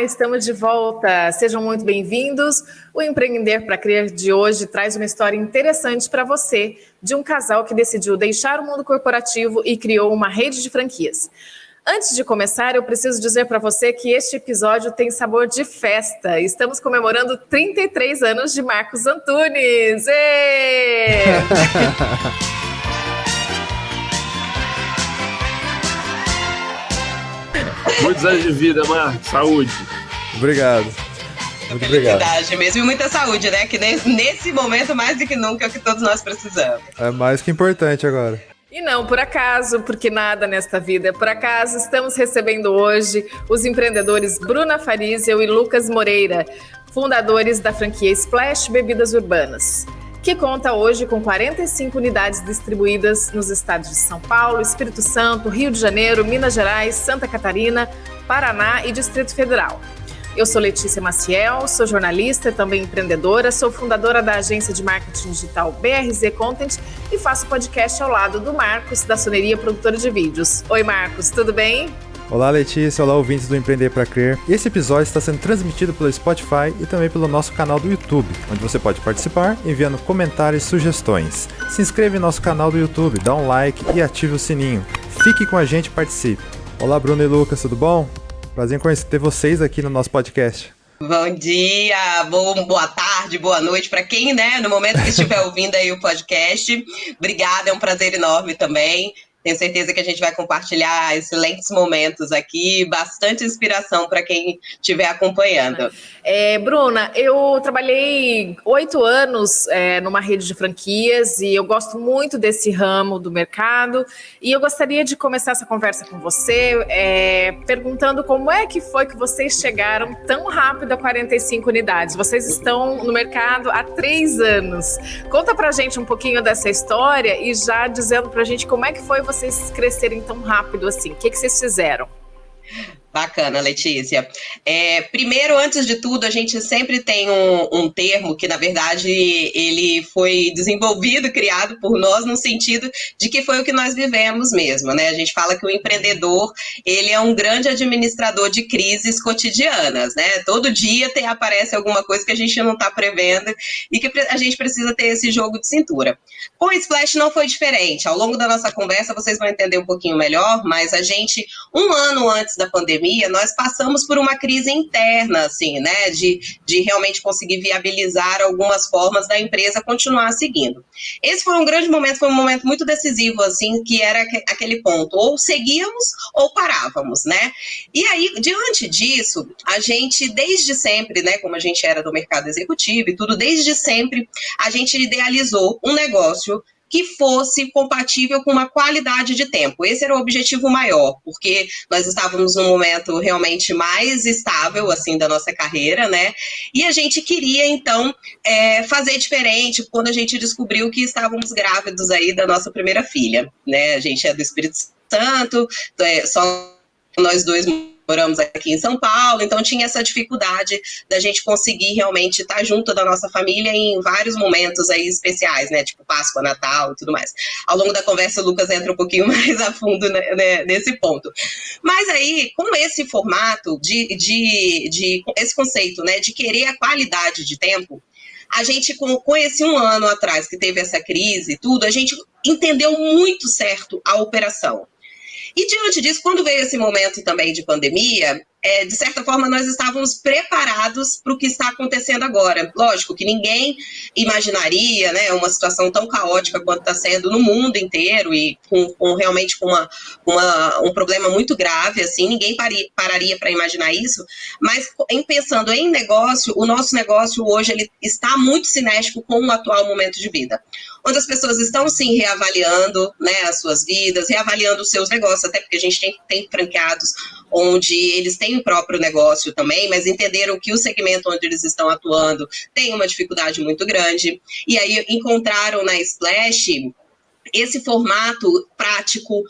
Estamos de volta. Sejam muito bem-vindos. O Empreender para Crer de hoje traz uma história interessante para você, de um casal que decidiu deixar o mundo corporativo e criou uma rede de franquias. Antes de começar, eu preciso dizer para você que este episódio tem sabor de festa. Estamos comemorando 33 anos de Marcos Antunes. Muitos anos de vida, Marcos. Saúde. Obrigado. Muito obrigado. Felicidade mesmo, e muita saúde, né? Que nesse momento, mais do que nunca, é o que todos nós precisamos. É mais que importante agora. E não por acaso, porque nada nesta vida é por acaso, estamos recebendo hoje os empreendedores Bruna Farísio e Lucas Moreira, fundadores da franquia Splash Bebidas Urbanas, que conta hoje com 45 unidades distribuídas nos estados de São Paulo, Espírito Santo, Rio de Janeiro, Minas Gerais, Santa Catarina, Paraná e Distrito Federal. Eu sou Letícia Maciel, sou jornalista e também empreendedora, sou fundadora da agência de marketing digital BRZ Content e faço podcast ao lado do Marcos, da Soneria Produtora de Vídeos. Oi Marcos, tudo bem? Olá Letícia, olá ouvintes do Empreender para Crer. Esse episódio está sendo transmitido pelo Spotify e também pelo nosso canal do YouTube, onde você pode participar enviando comentários e sugestões. Se inscreva em nosso canal do YouTube, dá um like e ative o sininho. Fique com a gente e participe. Olá Bruno e Lucas, tudo bom? Prazer em ter vocês aqui no nosso podcast. Bom dia, boa tarde, boa noite para quem, né, no momento que estiver ouvindo aí o podcast. Obrigada, é um prazer enorme também. Tenho certeza que a gente vai compartilhar excelentes momentos aqui, bastante inspiração para quem estiver acompanhando. Bruna, eu trabalhei 8 anos numa rede de franquias e eu gosto muito desse ramo do mercado e eu gostaria de começar essa conversa com você perguntando como é que foi que vocês chegaram tão rápido a 45 unidades. Vocês estão no mercado há 3 anos. Conta pra gente um pouquinho dessa história e já dizendo pra gente como é que foi vocês crescerem tão rápido assim. O que vocês fizeram? Bacana, Letícia. Primeiro, antes de tudo, a gente sempre tem um termo que, na verdade, ele foi desenvolvido, criado por nós, no sentido de que foi o que nós vivemos mesmo, né? A gente fala que o empreendedor, ele é um grande administrador de crises cotidianas, né? Todo dia aparece alguma coisa que a gente não está prevendo e que a gente precisa ter esse jogo de cintura. Com o Splash não foi diferente. Ao longo da nossa conversa, vocês vão entender um pouquinho melhor, mas a gente, um ano antes da pandemia, nós passamos por uma crise interna, assim, né, de realmente conseguir viabilizar algumas formas da empresa continuar seguindo. Esse foi um grande momento, foi um momento muito decisivo, assim, que era aquele ponto, ou seguíamos ou parávamos, né, e aí, diante disso, a gente, desde sempre, né, como a gente era do mercado executivo e tudo, desde sempre, a gente idealizou um negócio que fosse compatível com uma qualidade de tempo. Esse era o objetivo maior, porque nós estávamos num momento realmente mais estável, assim, da nossa carreira, né? E a gente queria, então, fazer diferente quando a gente descobriu que estávamos grávidos aí da nossa primeira filha, né? A gente é do Espírito Santo, só nós dois moramos aqui em São Paulo, então tinha essa dificuldade da gente conseguir realmente estar junto da nossa família em vários momentos aí especiais, né, tipo Páscoa, Natal e tudo mais. Ao longo da conversa o Lucas entra um pouquinho mais a fundo, né, nesse ponto. Mas aí, com esse formato, esse conceito, né, de querer a qualidade de tempo, a gente, com esse um ano atrás que teve essa crise e tudo, a gente entendeu muito certo a operação. E diante disso, quando veio esse momento também de pandemia, de certa forma nós estávamos preparados para o que está acontecendo agora. Lógico que ninguém imaginaria, né, uma situação tão caótica quanto está sendo no mundo inteiro e realmente com um problema muito grave, assim, ninguém pararia para imaginar isso, mas pensando em negócio, o nosso negócio hoje ele está muito cinético com o atual momento de vida, onde as pessoas estão sim reavaliando, né, as suas vidas, reavaliando os seus negócios, até porque a gente tem franqueados onde eles têm o próprio negócio também, mas entenderam que o segmento onde eles estão atuando tem uma dificuldade muito grande, e aí encontraram na Splash esse formato prático,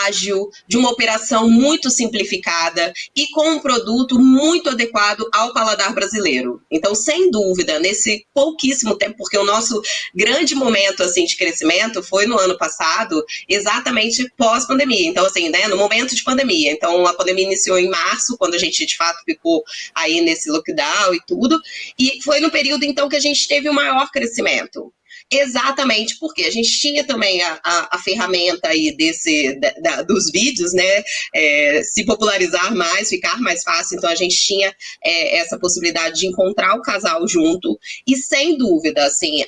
ágil, de uma operação muito simplificada e com um produto muito adequado ao paladar brasileiro. Então, sem dúvida, nesse pouquíssimo tempo, porque o nosso grande momento assim, de crescimento foi no ano passado, exatamente pós-pandemia. Então, assim, né, no momento de pandemia. Então, a pandemia iniciou em março, quando a gente, de fato, ficou aí nesse lockdown e tudo, e foi no período, então, que a gente teve o maior crescimento. Exatamente, porque a gente tinha também a ferramenta aí dos vídeos, né, se popularizar mais, ficar mais fácil, então a gente tinha essa possibilidade de encontrar o casal junto, e sem dúvida, assim,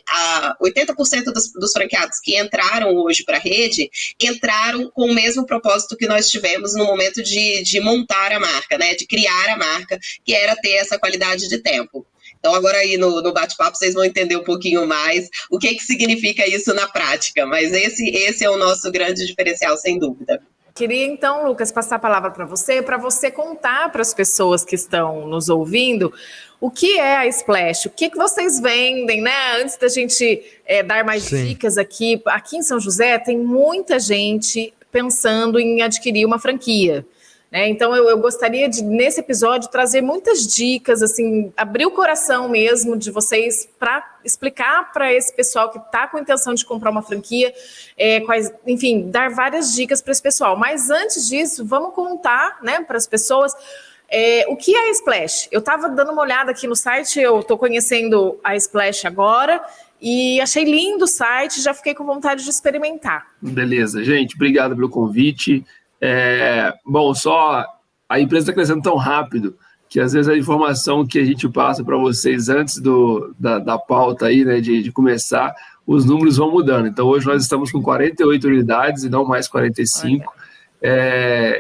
80% dos franqueados que entraram hoje para a rede, entraram com o mesmo propósito que nós tivemos no momento de montar a marca, né, de criar a marca, que era ter essa qualidade de tempo. Então, agora aí no bate-papo vocês vão entender um pouquinho mais o que significa isso na prática, mas esse é o nosso grande diferencial, sem dúvida. Queria então, Lucas, passar a palavra para você contar para as pessoas que estão nos ouvindo o que é a Splash, o que vocês vendem, né? Antes da gente dar mais dicas aqui em São José tem muita gente pensando em adquirir uma franquia. Então eu gostaria de, nesse episódio, trazer muitas dicas, assim, abrir o coração mesmo de vocês para explicar para esse pessoal que está com a intenção de comprar uma franquia, enfim, dar várias dicas para esse pessoal. Mas antes disso, vamos contar, né, para as pessoas o que é a Splash. Eu estava dando uma olhada aqui no site, eu estou conhecendo a Splash agora e achei lindo o site, já fiquei com vontade de experimentar. Beleza, gente, obrigado pelo convite. Bom, só a empresa está crescendo tão rápido que às vezes a informação que a gente passa para vocês antes da pauta aí, né, de começar, os números vão mudando. Então hoje nós estamos com 48 unidades e não mais 45.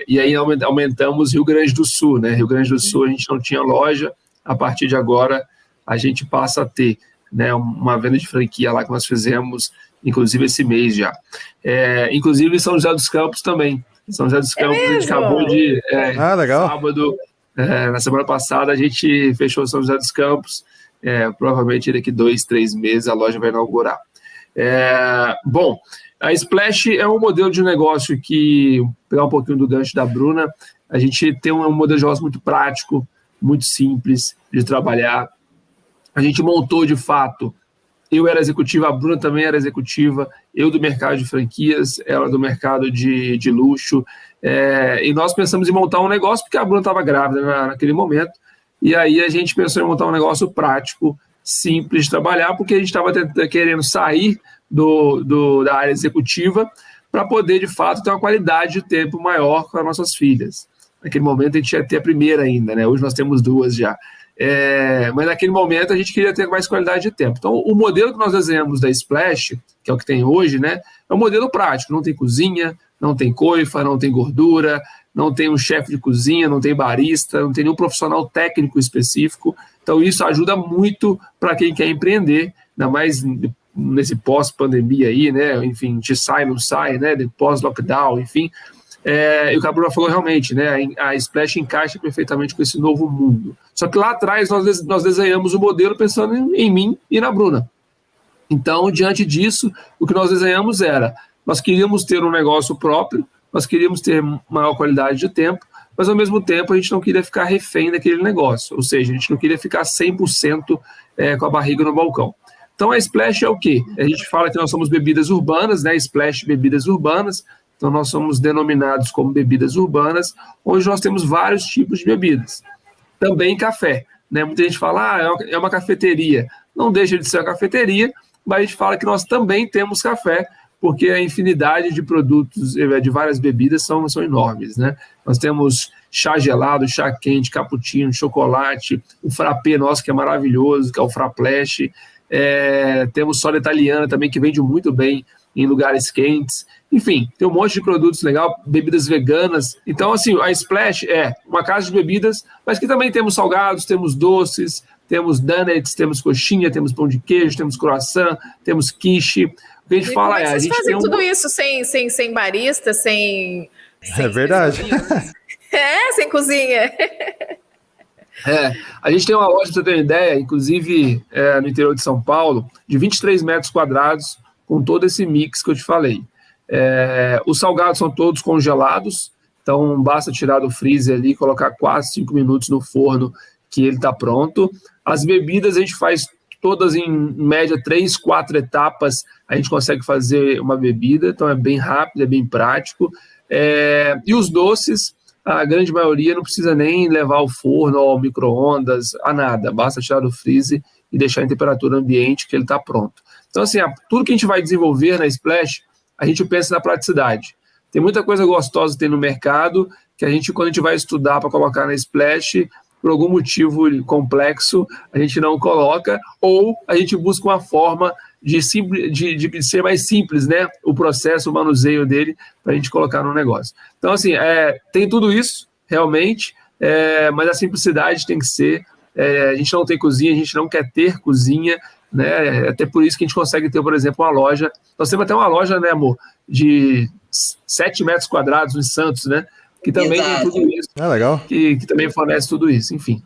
E aí aumentamos Rio Grande do Sul, né? Rio Grande do Sul a gente não tinha loja, a partir de agora a gente passa a ter, né, uma venda de franquia lá que nós fizemos, inclusive esse mês já. Inclusive São José dos Campos também. São José dos Campos, a gente acabou de... legal. Sábado, na semana passada, a gente fechou São José dos Campos. Provavelmente daqui 2-3 meses a loja vai inaugurar. Bom, a Splash é um modelo de negócio que, pegar um pouquinho do gancho da Bruna, a gente tem um modelo de negócio muito prático, muito simples de trabalhar. A gente montou, de fato, eu era executiva, a Bruna também era executiva, eu do mercado de franquias, ela do mercado de luxo, e nós pensamos em montar um negócio, porque a Bruna estava grávida naquele momento, e aí a gente pensou em montar um negócio prático, simples de trabalhar, porque a gente estava querendo sair da área executiva para poder, de fato, ter uma qualidade de tempo maior com as nossas filhas. Naquele momento a gente ia ter a primeira ainda, né? Hoje nós temos 2 já. Mas naquele momento a gente queria ter mais qualidade de tempo. Então, o modelo que nós desenhamos da Splash, que é o que tem hoje, né, é um modelo prático. Não tem cozinha, não tem coifa, não tem gordura, não tem um chefe de cozinha, não tem barista, não tem nenhum profissional técnico específico. Então, isso ajuda muito para quem quer empreender, ainda mais nesse pós-pandemia aí, né? Enfim, a gente sai, não sai, né? Pós-lockdown, enfim. E o que a Bruna falou realmente, né? A Splash encaixa perfeitamente com esse novo mundo. Só que lá atrás nós desenhamos o modelo pensando em mim e na Bruna. Então, diante disso, o que nós desenhamos era, nós queríamos ter um negócio próprio, nós queríamos ter maior qualidade de tempo, mas ao mesmo tempo a gente não queria ficar refém daquele negócio, ou seja, a gente não queria ficar 100% com a barriga no balcão. Então a Splash é o quê? A gente fala que nós somos bebidas urbanas, né? Splash Bebidas Urbanas. Então, nós somos denominados como bebidas urbanas, onde nós temos vários tipos de bebidas. Também café, né? Muita gente fala, é uma cafeteria. Não deixa de ser uma cafeteria, mas a gente fala que nós também temos café, porque a infinidade de produtos, de várias bebidas são enormes, né? Nós temos chá gelado, chá quente, cappuccino, chocolate, o frappé nosso que é maravilhoso, que é o Fraplash. Temos soda italiana também, que vende muito bem em lugares quentes. Enfim, tem um monte de produtos legais, bebidas veganas. Então, assim, a Splash é uma casa de bebidas, mas que também temos salgados, temos doces, temos donuts, temos coxinha, temos pão de queijo, temos croissant, temos quiche. O que a gente fala a gente fazem tudo isso sem barista, sem verdade. Sem cozinha. A gente tem uma loja, pra você ter uma ideia, inclusive no interior de São Paulo, de 23 metros quadrados, com todo esse mix que eu te falei. Os salgados são todos congelados, então basta tirar do freezer ali, colocar 4, 5 minutos no forno que ele está pronto. As bebidas a gente faz todas em média 3, 4 etapas, a gente consegue fazer uma bebida, então é bem rápido, é bem prático. E os doces, a grande maioria não precisa nem levar ao forno ou ao micro-ondas, a nada, basta tirar do freezer e deixar em temperatura ambiente que ele está pronto. Então, assim, tudo que a gente vai desenvolver na Splash, a gente pensa na praticidade. Tem muita coisa gostosa que tem no mercado, que a gente, quando a gente vai estudar para colocar na Splash, por algum motivo complexo, a gente não coloca, ou a gente busca uma forma de ser mais simples, né? O processo, o manuseio dele, para a gente colocar no negócio. Então, assim, tem tudo isso, realmente, mas a simplicidade tem que ser. A gente não tem cozinha, a gente não quer ter cozinha, né? Até por isso que a gente consegue ter, por exemplo, uma loja. Nós temos até uma loja, né, amor, de 7 metros quadrados em Santos, né? Que também tem tudo isso. Legal. Que também fornece tudo isso, enfim.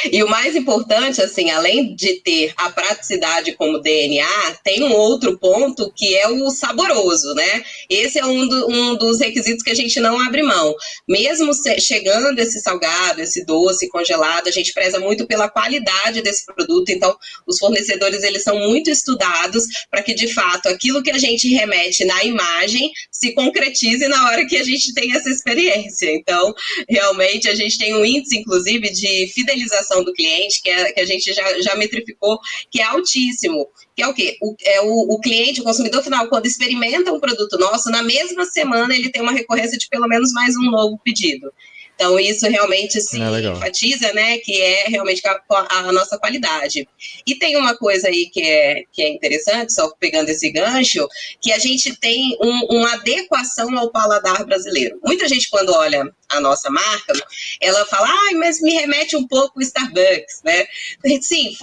E o mais importante, assim, além de ter a praticidade como DNA, tem um outro ponto que é o saboroso, né? Esse é um dos requisitos que a gente não abre mão. Mesmo chegando esse salgado, esse doce congelado, a gente preza muito pela qualidade desse produto. Então, os fornecedores, eles são muito estudados para que, de fato, aquilo que a gente remete na imagem se concretize na hora que a gente tem essa experiência. Então, realmente, a gente tem um índice, inclusive, de fidelização do cliente, que a gente já metrificou, que é altíssimo. Que é o quê? O cliente, o consumidor final, quando experimenta um produto nosso, na mesma semana ele tem uma recorrência de pelo menos mais um novo pedido. Então, isso realmente se enfatiza, né, que é realmente a nossa qualidade. E tem uma coisa aí que é interessante, só pegando esse gancho, que a gente tem uma adequação ao paladar brasileiro. Muita gente, quando olha a nossa marca, ela fala, mas me remete um pouco ao Starbucks, né? Sim,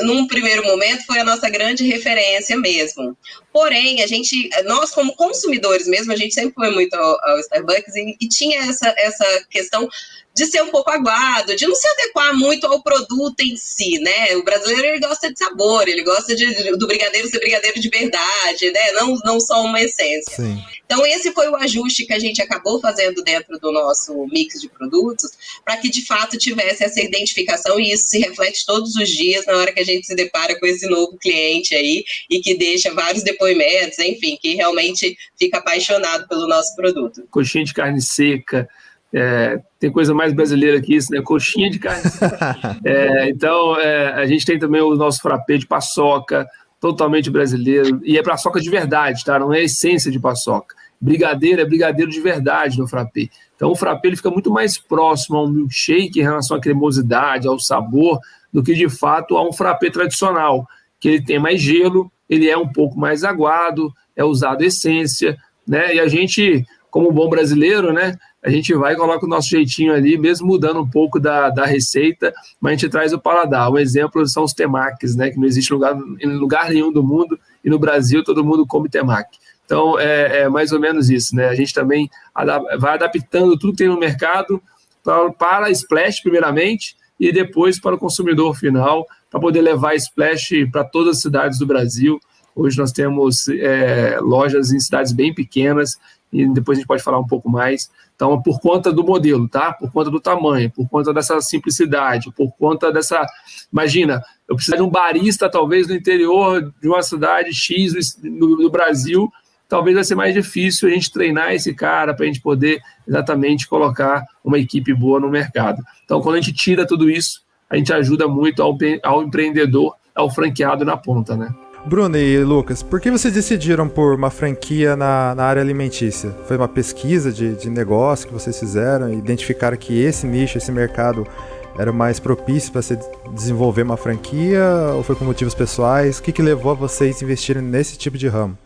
num primeiro momento, foi a nossa grande referência mesmo. Porém, nós como consumidores mesmo, a gente sempre foi muito ao Starbucks e tinha essa questão de ser um pouco aguado, de não se adequar muito ao produto em si, né? O brasileiro, ele gosta de sabor, ele gosta do brigadeiro ser brigadeiro de verdade, né? Não só uma essência. Sim. Então, esse foi o ajuste que a gente acabou fazendo dentro do nosso mix de produtos, para que, de fato, tivesse essa identificação, e isso se reflete todos os dias na hora que a gente se depara com esse novo cliente aí, e que deixa vários depoimentos, enfim, que realmente fica apaixonado pelo nosso produto. Coxinha de carne seca, tem coisa mais brasileira que isso, né? Coxinha de carne seca. Então, a gente tem também o nosso frappé de paçoca, totalmente brasileiro, e é paçoca de verdade, tá? Não é essência de paçoca. Brigadeiro é brigadeiro de verdade no frappé. Então, o frappé ele fica muito mais próximo a um milkshake em relação à cremosidade, ao sabor, do que, de fato, a um frappé tradicional, que ele tem mais gelo, ele é um pouco mais aguado, é usado essência, né? E a gente, como bom brasileiro, né? A gente vai e coloca o nosso jeitinho ali, mesmo mudando um pouco da receita, mas a gente traz o paladar. Um exemplo são os temakis, né? Que não existe em lugar nenhum do mundo, e no Brasil todo mundo come temaki. Então, é mais ou menos isso, né? A gente também vai adaptando tudo que tem no mercado para a Splash, primeiramente, e depois para o consumidor final, para poder levar a Splash para todas as cidades do Brasil. Hoje nós temos lojas em cidades bem pequenas, e depois a gente pode falar um pouco mais. Então, por conta do modelo, tá? Por conta do tamanho, por conta dessa simplicidade, por conta dessa... Imagina, eu preciso de um barista, talvez, no interior de uma cidade X no Brasil, talvez vai ser mais difícil a gente treinar esse cara para a gente poder exatamente colocar uma equipe boa no mercado. Então, quando a gente tira tudo isso, a gente ajuda muito ao empreendedor, ao franqueado na ponta, né? Bruno e Lucas, por que vocês decidiram por uma franquia na área alimentícia? Foi uma pesquisa de negócio que vocês fizeram e identificaram que esse nicho, esse mercado era mais propício para se desenvolver uma franquia, ou foi por motivos pessoais? O que levou a vocês a investirem nesse tipo de ramo?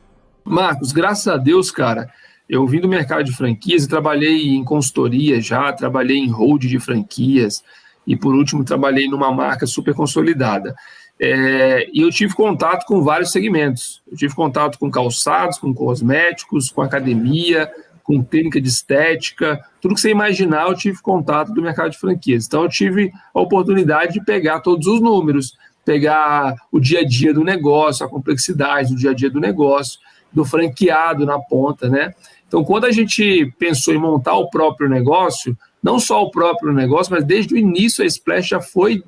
Marcos, graças a Deus, cara, eu vim do mercado de franquias e trabalhei em consultoria já, trabalhei em hold de franquias e, por último, trabalhei numa marca super consolidada. E eu tive contato com vários segmentos. Eu tive contato com calçados, com cosméticos, com academia, com clínica de estética, tudo que você imaginar eu tive contato do mercado de franquias. Então eu tive a oportunidade de pegar todos os números, pegar o dia a dia do negócio, a complexidade do dia a dia do negócio. do franqueado na ponta, né? Então, quando a gente pensou em montar o próprio negócio, não só o próprio negócio, mas desde o início a Splash já foi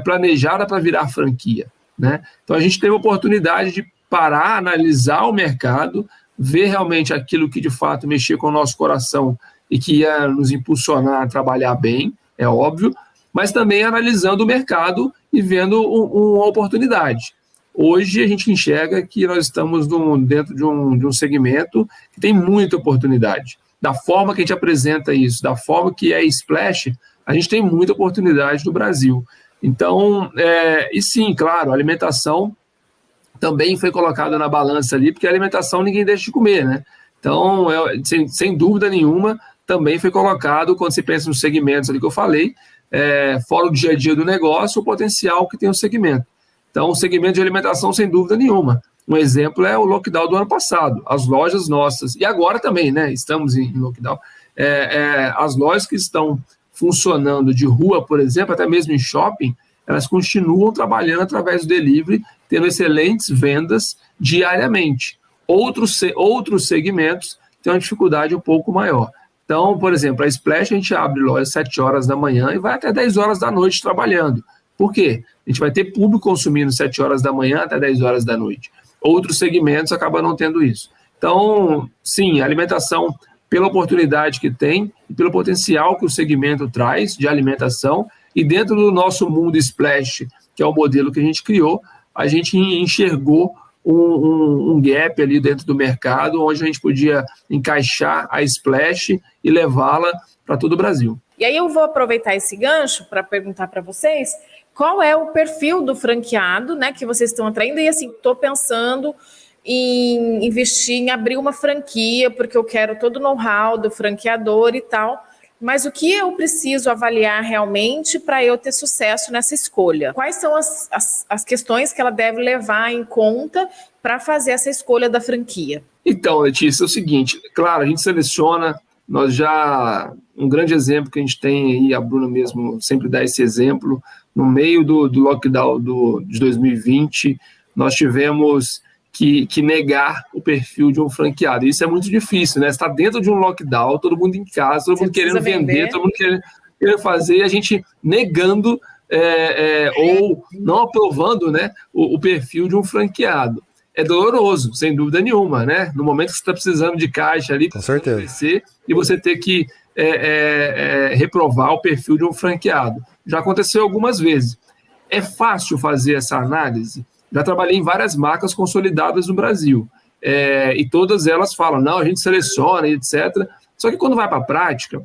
planejada para virar franquia, né? Então, a gente teve a oportunidade de parar, analisar o mercado, ver realmente aquilo que de fato mexia com o nosso coração e que ia nos impulsionar a trabalhar bem, é óbvio, mas também analisando o mercado e vendo uma oportunidade. Hoje a gente enxerga que nós estamos dentro de um segmento que tem muita oportunidade. Da forma que a gente apresenta isso, da forma que é a Splash, a gente tem muita oportunidade no Brasil. Então, e sim, claro, a alimentação também foi colocada na balança ali, porque a alimentação ninguém deixa de comer, né? Então, sem dúvida nenhuma, também foi colocado, quando se pensa nos segmentos ali que eu falei, fora o dia a dia do negócio, o potencial que tem o segmento. Então, o segmento de alimentação, sem dúvida nenhuma. Um exemplo é o lockdown do ano passado. As lojas nossas, e agora também, né? Estamos em lockdown. As lojas que estão funcionando de rua, por exemplo, até mesmo em shopping, elas continuam trabalhando através do delivery, tendo excelentes vendas diariamente. Outros segmentos têm uma dificuldade um pouco maior. Então, por exemplo, a Splash, a gente abre loja às 7 horas da manhã e vai até 10 horas da noite trabalhando. Por quê? A gente vai ter público consumindo 7 horas da manhã até 10 horas da noite. Outros segmentos acabam não tendo isso. Então, sim, a alimentação, pela oportunidade que tem e pelo potencial que o segmento traz de alimentação, e dentro do nosso mundo Splash, que é o modelo que a gente criou, a gente enxergou um gap ali dentro do mercado, onde a gente podia encaixar a Splash e levá-la para todo o Brasil. E aí eu vou aproveitar esse gancho para perguntar para vocês qual é o perfil do franqueado, né, que vocês estão atraindo. E assim, estou pensando em investir, em abrir uma franquia, porque eu quero todo o know-how do franqueador e tal. Mas o que eu preciso avaliar realmente para eu ter sucesso nessa escolha? Quais são as questões que ela deve levar em conta para fazer essa escolha da franquia? Então, Letícia, é o seguinte, claro, a gente seleciona, um grande exemplo que a gente tem aí, a Bruna mesmo sempre dá esse exemplo, no meio do lockdown de 2020, nós tivemos que negar o perfil de um franqueado. Isso é muito difícil, né? Você está dentro de um lockdown, todo mundo em casa, todo mundo querendo vender, todo mundo querendo fazer, e a gente negando ou não aprovando, né, o perfil de um franqueado. É doloroso, sem dúvida nenhuma, né? No momento que você está precisando de caixa ali, com certeza, crescer, e você ter que reprovar o perfil de um franqueado. Já aconteceu algumas vezes. É fácil fazer essa análise? Já trabalhei em várias marcas consolidadas no Brasil, e todas elas falam, não, a gente seleciona, etc. Só que quando vai para a prática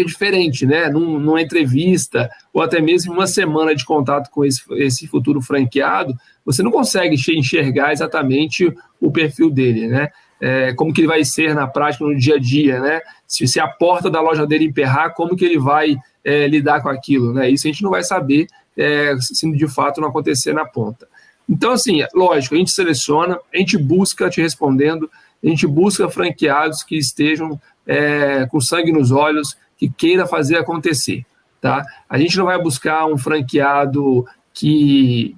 é diferente, né? Numa entrevista, ou até mesmo uma semana de contato com esse futuro franqueado, você não consegue enxergar exatamente o perfil dele, né? Como que ele vai ser na prática, no dia a dia, né? Se a porta da loja dele emperrar, como que ele vai lidar com aquilo, né? Isso a gente não vai saber se de fato não acontecer na ponta. Então, assim, lógico, a gente seleciona, a gente busca, te respondendo, a gente busca franqueados que estejam com sangue nos olhos, que queira fazer acontecer, tá? A gente não vai buscar um franqueado que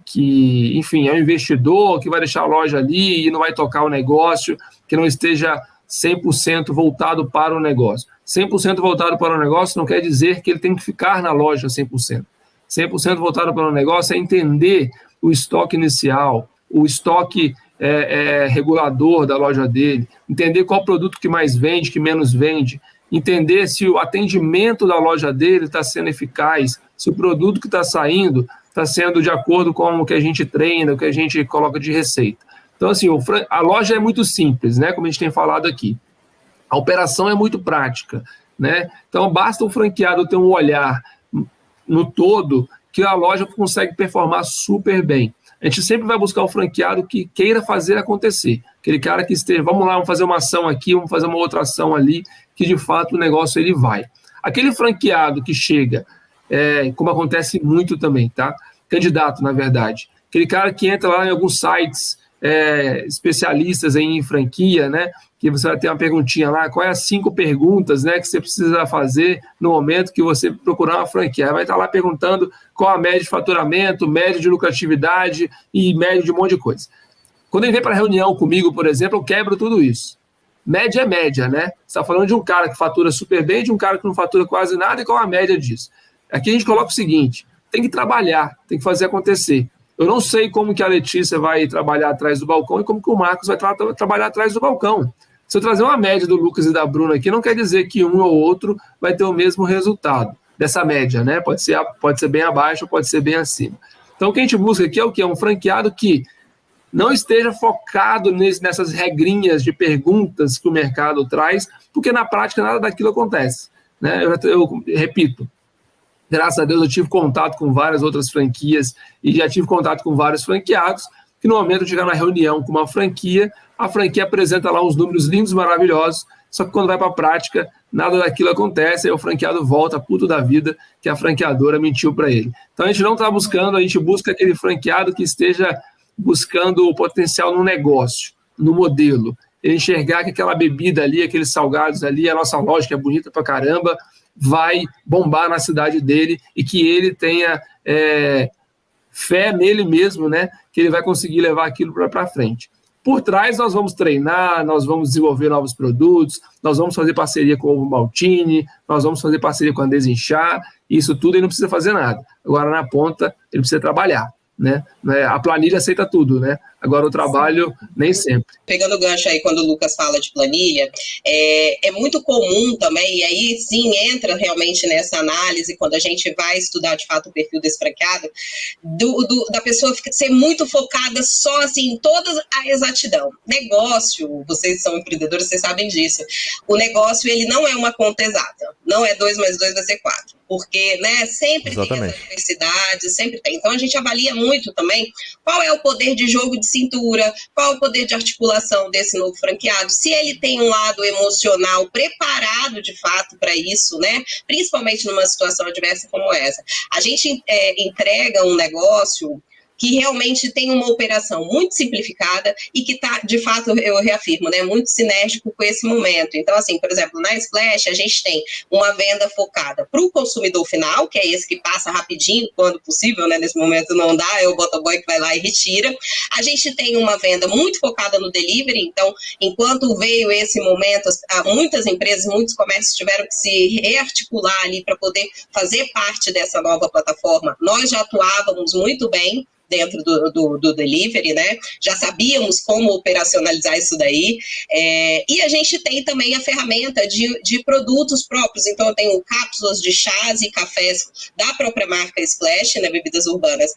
enfim, é um investidor, que vai deixar a loja ali e não vai tocar o negócio, que não esteja 100% voltado para o negócio. 100% voltado para o negócio não quer dizer que ele tem que ficar na loja 100%. 100% voltado para o negócio é entender o estoque inicial, o estoque regulador da loja dele, entender qual produto que mais vende, que menos vende, entender se o atendimento da loja dele está sendo eficaz, se o produto que está saindo está sendo de acordo com o que a gente treina, o que a gente coloca de receita. Então, assim, a loja é muito simples, né, como a gente tem falado aqui. A operação é muito prática, né? Então, basta o franqueado ter um olhar no todo que a loja consegue performar super bem. A gente sempre vai buscar o franqueado que queira fazer acontecer. Aquele cara que esteja, vamos lá, vamos fazer uma ação aqui, vamos fazer uma outra ação ali, que de fato o negócio ele vai. Aquele franqueado que chega, como acontece muito também, tá? Candidato, na verdade. Aquele cara que entra lá em alguns sites especialistas em franquia, né? Que você vai ter uma perguntinha lá, quais as 5 perguntas, né, que você precisa fazer no momento que você procurar uma franquia. Vai estar lá perguntando qual a média de faturamento, média de lucratividade e média de um monte de coisa. Quando ele vem para reunião comigo, por exemplo, eu quebro tudo isso. Média é média, né? Você está falando de um cara que fatura super bem, de um cara que não fatura quase nada, e qual a média disso? Aqui a gente coloca o seguinte, tem que trabalhar, tem que fazer acontecer. Eu não sei como que a Letícia vai trabalhar atrás do balcão e como que o Marcos vai trabalhar atrás do balcão. Se eu trazer uma média do Lucas e da Bruna aqui, não quer dizer que um ou outro vai ter o mesmo resultado dessa média, né? Pode ser bem abaixo, pode ser bem acima. Então, o que a gente busca aqui é o quê? Um franqueado que não esteja focado nessas regrinhas de perguntas que o mercado traz, porque na prática nada daquilo acontece, né? Eu repito, graças a Deus eu tive contato com várias outras franquias e já tive contato com vários franqueados, que no momento de chegar na reunião com uma franquia, a franquia apresenta lá uns números lindos, maravilhosos, só que quando vai para a prática, nada daquilo acontece, aí o franqueado volta puto da vida que a franqueadora mentiu para ele. Então a gente não está buscando, a gente busca aquele franqueado que esteja buscando o potencial no negócio, no modelo. Ele enxergar que aquela bebida ali, aqueles salgados ali, a nossa loja que é bonita pra caramba, vai bombar na cidade dele e que ele tenha fé nele mesmo, né? Que ele vai conseguir levar aquilo para frente. Por trás, nós vamos treinar, nós vamos desenvolver novos produtos, nós vamos fazer parceria com o Ovo Maltini, nós vamos fazer parceria com a Desinchar, isso tudo ele não precisa fazer nada. Agora, na ponta, ele precisa trabalhar, né? A planilha aceita tudo, né? Agora, o trabalho, nem sempre. Pegando o gancho aí, quando o Lucas fala de planilha, é muito comum também, e aí sim entra realmente nessa análise, quando a gente vai estudar de fato o perfil desse franqueado, da pessoa ser muito focada só assim, em toda a exatidão. Negócio, vocês são empreendedores, vocês sabem disso. O negócio, ele não é uma conta exata. Não é 2 mais 2 vai ser 4. Porque, né, sempre Exatamente. tem essa diversidade, sempre tem. Então, a gente avalia muito também qual é o poder de jogo de cintura, qual é o poder de articulação desse novo franqueado, se ele tem um lado emocional preparado, de fato, para isso, né, principalmente numa situação adversa como essa. A gente entrega um negócio que realmente tem uma operação muito simplificada e que está, de fato, eu reafirmo, né, muito sinérgico com esse momento. Então, assim, por exemplo, na Splash, a gente tem uma venda focada para o consumidor final, que é esse que passa rapidinho, quando possível, né, nesse momento não dá, é o motoboy que vai lá e retira. A gente tem uma venda muito focada no delivery, então, enquanto veio esse momento, muitas empresas, muitos comércios tiveram que se rearticular ali para poder fazer parte dessa nova plataforma. Nós já atuávamos muito bem dentro do delivery, né? Já sabíamos como operacionalizar isso daí. E a gente tem também a ferramenta de produtos próprios. Então, eu tenho cápsulas de chás e cafés da própria marca Splash, né, Bebidas Urbanas,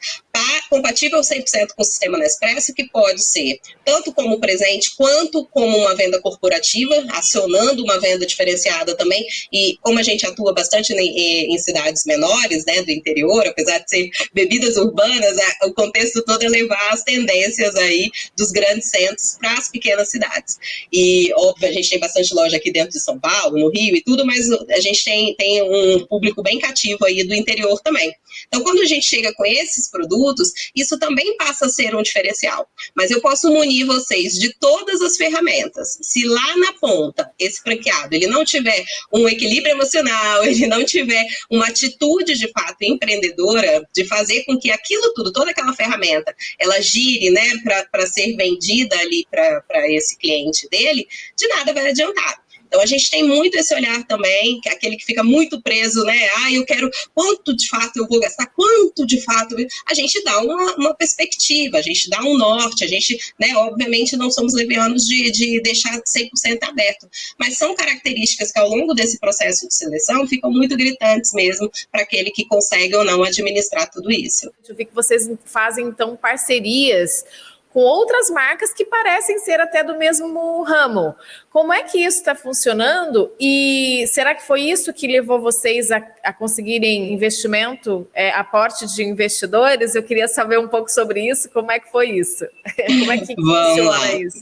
compatível 100% com o sistema Nespresso, que pode ser tanto como presente, quanto como uma venda corporativa, acionando uma venda diferenciada também. E como a gente atua bastante em cidades menores, né, do interior, apesar de ser bebidas urbanas, o contexto todo é levar as tendências aí dos grandes centros para as pequenas cidades. E, óbvio, a gente tem bastante loja aqui dentro de São Paulo, no Rio e tudo, mas a gente tem um público bem cativo aí do interior também. Então, quando a gente chega com esses produtos, isso também passa a ser um diferencial. Mas eu posso munir vocês de todas as ferramentas. Se lá na ponta, esse franqueado, ele não tiver um equilíbrio emocional, ele não tiver uma atitude, de fato, empreendedora, de fazer com que aquilo tudo, toda aquela ferramenta, ela gire, né, para ser vendida ali para esse cliente dele, de nada vai adiantar. Então, a gente tem muito esse olhar também, que é aquele que fica muito preso, né? Eu quero quanto de fato eu vou gastar, quanto de fato... A gente dá uma perspectiva, a gente dá um norte, a gente, né, obviamente não somos levianos de deixar 100% aberto, mas são características que ao longo desse processo de seleção ficam muito gritantes mesmo para aquele que consegue ou não administrar tudo isso. Eu vi que vocês fazem, então, parcerias com outras marcas que parecem ser até do mesmo ramo. Como é que isso está funcionando? E será que foi isso que levou vocês a conseguirem investimento, aporte de investidores? Eu queria saber um pouco sobre isso. Como é que foi isso? Como é que funciona isso?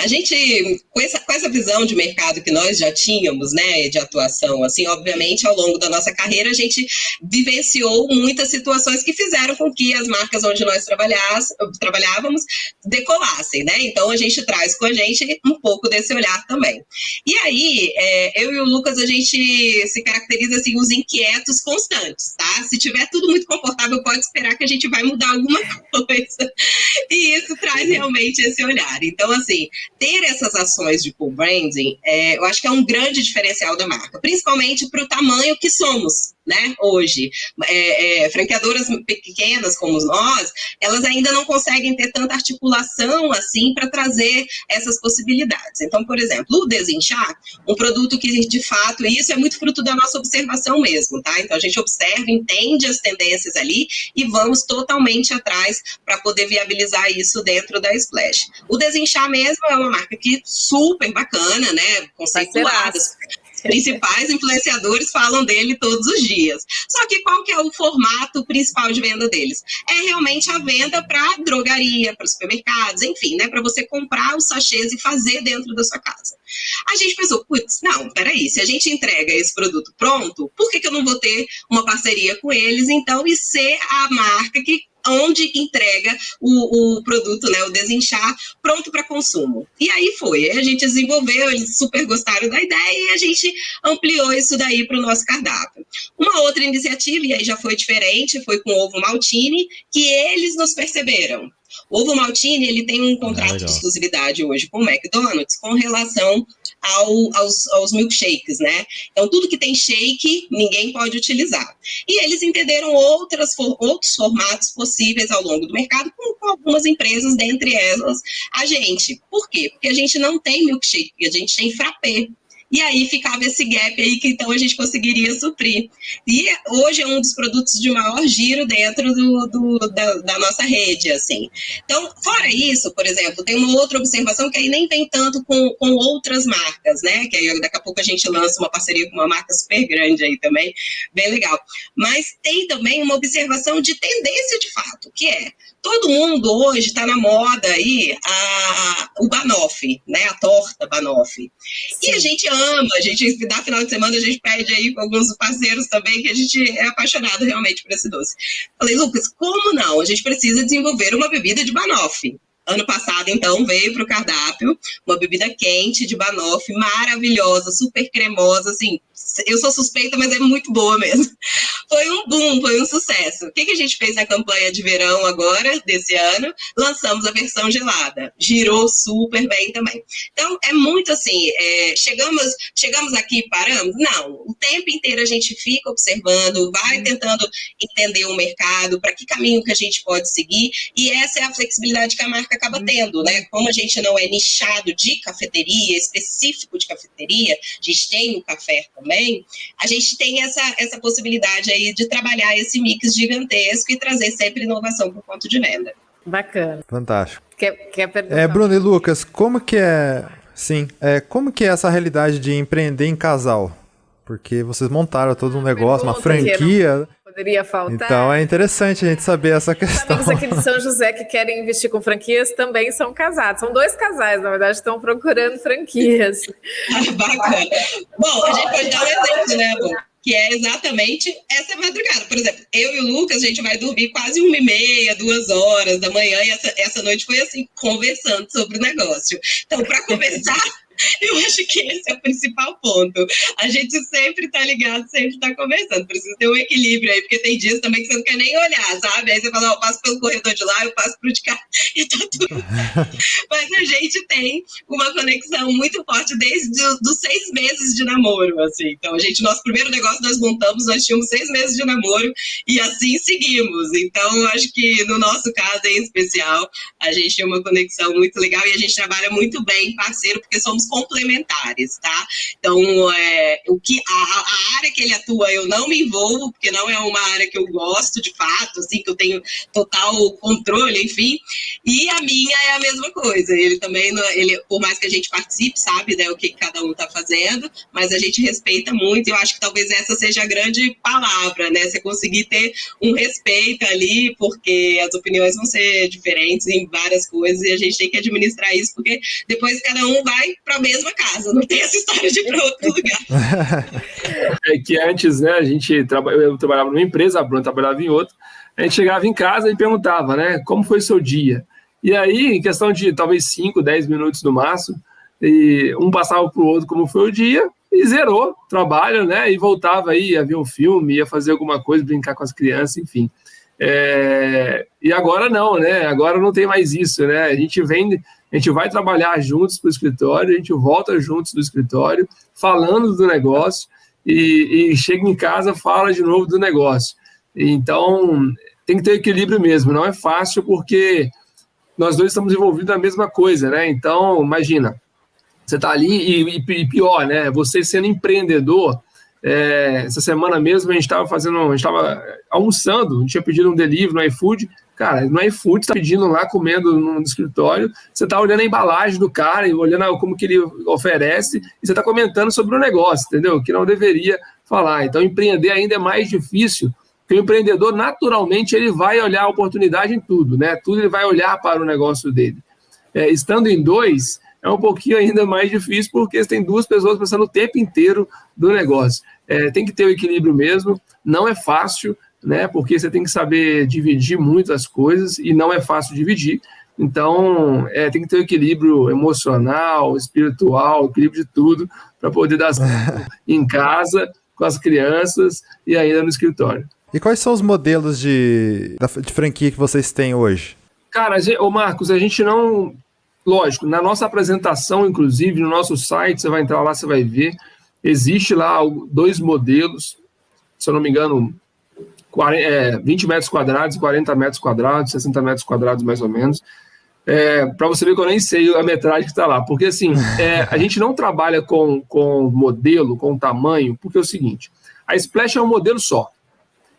A gente, com essa visão de mercado que nós já tínhamos, né, de atuação, assim, obviamente, ao longo da nossa carreira, a gente vivenciou muitas situações que fizeram com que as marcas onde nós trabalhávamos decolassem, né? Então, a gente traz com a gente um pouco pouco desse olhar também. E aí, eu e o Lucas, a gente se caracteriza assim, os inquietos constantes, tá? Se tiver tudo muito confortável, pode esperar que a gente vai mudar alguma coisa. E isso traz realmente esse olhar. Então, assim, ter essas ações de co-branding, eu acho que é um grande diferencial da marca, principalmente para o tamanho que somos, né, hoje. Franqueadoras pequenas como nós, elas ainda não conseguem ter tanta articulação assim para trazer essas possibilidades. Então, por exemplo, o Desinchar, um produto que de fato, e isso é muito fruto da nossa observação mesmo, tá? Então a gente observa, entende as tendências ali e vamos totalmente atrás para poder viabilizar isso dentro da Splash. O Desinchar mesmo é uma marca que super bacana, né? Conceituada. Os principais influenciadores falam dele todos os dias. Só que qual que é o formato principal de venda deles? É realmente a venda para drogaria, para supermercados, enfim, né? Para você comprar os sachês e fazer dentro da sua casa. A gente pensou, putz, não, peraí, se a gente entrega esse produto pronto, por que eu não vou ter uma parceria com eles, então, e ser a marca onde entrega o produto, né, o Desinchar, pronto para consumo. E aí foi, a gente desenvolveu, eles super gostaram da ideia e a gente ampliou isso daí para o nosso cardápio. Uma outra iniciativa, e aí já foi diferente, foi com o Ovo Maltini, que eles nos perceberam. O Ovo Maltini, ele tem um contrato de exclusividade hoje com o McDonald's com relação aos milkshakes, né? Então, tudo que tem shake, ninguém pode utilizar. E eles entenderam outros formatos possíveis ao longo do mercado, com algumas empresas, dentre elas a gente. Por quê? Porque a gente não tem milkshake, a gente tem frappé. E aí ficava esse gap aí que então a gente conseguiria suprir. E hoje é um dos produtos de maior giro dentro da nossa rede, assim. Então, fora isso, por exemplo, tem uma outra observação que aí nem tem tanto com outras marcas, né? Que aí daqui a pouco a gente lança uma parceria com uma marca super grande aí também, bem legal. Mas tem também uma observação de tendência de fato, que é todo mundo hoje está na moda aí o banoffee, né? A torta banoffee. E a gente ama, a gente dá final de semana, a gente pede aí com alguns parceiros também, que a gente é apaixonado realmente por esse doce. Falei, Lucas, como não? A gente precisa desenvolver uma bebida de banoffee. Ano passado, então, veio para o cardápio uma bebida quente de banoffee, maravilhosa, super cremosa, assim, eu sou suspeita, mas é muito boa mesmo. Foi um boom, foi um sucesso. O que a gente fez na campanha de verão agora, desse ano? Lançamos a versão gelada. Girou super bem também. Então, é muito assim, chegamos aqui e paramos? Não, o tempo inteiro a gente fica observando, vai tentando entender o mercado, para que caminho que a gente pode seguir, e essa é a flexibilidade que a marca acaba tendo, né? Como a gente não é nichado de cafeteria, específico de cafeteria, a gente tem o café também, a gente tem essa possibilidade aí de trabalhar esse mix gigantesco e trazer sempre inovação para o ponto de venda. Bacana. Fantástico. Quer perguntar? Bruno e Lucas, como que é essa realidade de empreender em casal? Porque vocês montaram todo um negócio, uma franquia. Poderia faltar. Então é interessante a gente saber essa questão. Os amigos aqui de São José que querem investir com franquias também são casados. São 2 casais, na verdade, estão procurando franquias. Bacana. Bom, a gente pode dar um exemplo, né, Lu? Que é exatamente essa madrugada. Por exemplo, eu e o Lucas, a gente vai dormir quase 1h30, 2 horas da manhã, e essa noite foi assim, conversando sobre o negócio. Então, para conversar, eu acho que esse é o principal ponto. A gente sempre tá ligado, sempre tá conversando. Precisa ter um equilíbrio aí, porque tem dias também que você não quer nem olhar, sabe? Aí você fala, eu passo pelo corredor de lá, eu passo pro de cá, e tá tudo. Mas a gente tem uma conexão muito forte desde os 6 meses de namoro, assim. Então, nosso primeiro negócio nós montamos, nós tínhamos 6 meses de namoro, e assim seguimos. Então, acho que no nosso caso em especial, a gente tem uma conexão muito legal e a gente trabalha muito bem parceiro, porque somos complementares, tá? Então, a área que ele atua, eu não me envolvo, porque não é uma área que eu gosto de fato, assim, que eu tenho total controle, enfim, e a minha é a mesma coisa. Ele também, por mais que a gente participe, sabe, né, o que cada um tá fazendo, mas a gente respeita muito, e eu acho que talvez essa seja a grande palavra, né? Você conseguir ter um respeito ali, porque as opiniões vão ser diferentes em várias coisas, e a gente tem que administrar isso, porque depois cada um vai para a mesma casa, não tem essa história de ir para outro lugar. É que antes, né, eu trabalhava numa empresa, a Bruna trabalhava em outra, a gente chegava em casa e perguntava, né, como foi o seu dia? E aí, em questão de talvez 5, 10 minutos no máximo, e um passava para o outro como foi o dia, e zerou o trabalho, né? E voltava aí, ia ver um filme, ia fazer alguma coisa, brincar com as crianças, enfim. E agora não, né? Agora não tem mais isso, né? A gente vai trabalhar juntos para o escritório, a gente volta juntos do escritório, falando do negócio, e chega em casa, fala de novo do negócio. Então, tem que ter equilíbrio mesmo. Não é fácil porque nós dois estamos envolvidos na mesma coisa, né? Então, imagina, você está ali e pior, né? Você sendo empreendedor, essa semana mesmo a gente estava almoçando, a gente tinha pedido um delivery no iFood. Cara, no iFood, você está pedindo lá, comendo no escritório, você está olhando a embalagem do cara e olhando como que ele oferece, e você está comentando sobre o negócio, entendeu? Que não deveria falar. Então, empreender ainda é mais difícil, porque o empreendedor, naturalmente, ele vai olhar a oportunidade em tudo, né? Tudo ele vai olhar para o negócio dele. Estando em dois, é um pouquinho ainda mais difícil, porque você tem duas pessoas pensando o tempo inteiro do negócio. Tem que ter o equilíbrio mesmo, não é fácil, né? Porque você tem que saber dividir muito as coisas, e não é fácil dividir. Então, tem que ter o equilíbrio emocional, espiritual, equilíbrio de tudo, para poder dar certo em casa, com as crianças e ainda no escritório. E quais são os modelos de franquia que vocês têm hoje? Cara, Marcos, a gente não... Lógico, na nossa apresentação, inclusive, no nosso site, você vai entrar lá, você vai ver, existe lá 2 modelos, se eu não me engano, 20 metros quadrados, 40 metros quadrados, 60 metros quadrados mais ou menos, para você ver que eu nem sei a metragem que está lá, porque assim, a gente não trabalha com modelo, com tamanho, porque é o seguinte, a Splash é um modelo só.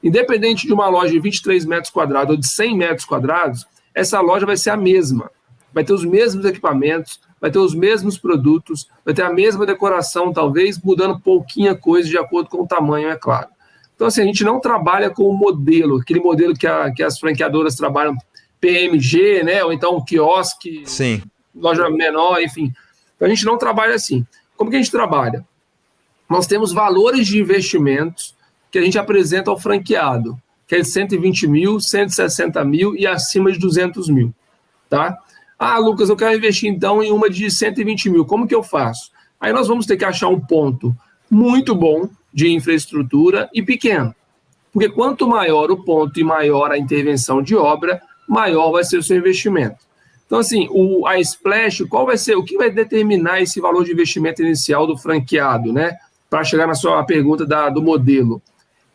Independente de uma loja de 23 metros quadrados ou de 100 metros quadrados, essa loja vai ser a mesma. Vai ter os mesmos equipamentos, vai ter os mesmos produtos, vai ter a mesma decoração, talvez mudando pouquinha coisa de acordo com o tamanho, é claro. Então, assim, a gente não trabalha com o modelo, aquele modelo que as franqueadoras trabalham, PMG, né? Ou então quiosque, sim, loja menor, enfim. Então, a gente não trabalha assim. Como que a gente trabalha? Nós temos valores de investimentos que a gente apresenta ao franqueado, que é de 120 mil, 160 mil e acima de 200 mil, tá? Ah, Lucas, eu quero investir então em uma de 120 mil, como que eu faço? Aí nós vamos ter que achar um ponto muito bom de infraestrutura e pequeno, porque quanto maior o ponto e maior a intervenção de obra, maior vai ser o seu investimento. Então, assim, a Splash, o que vai determinar esse valor de investimento inicial do franqueado, né? Para chegar na sua pergunta do modelo,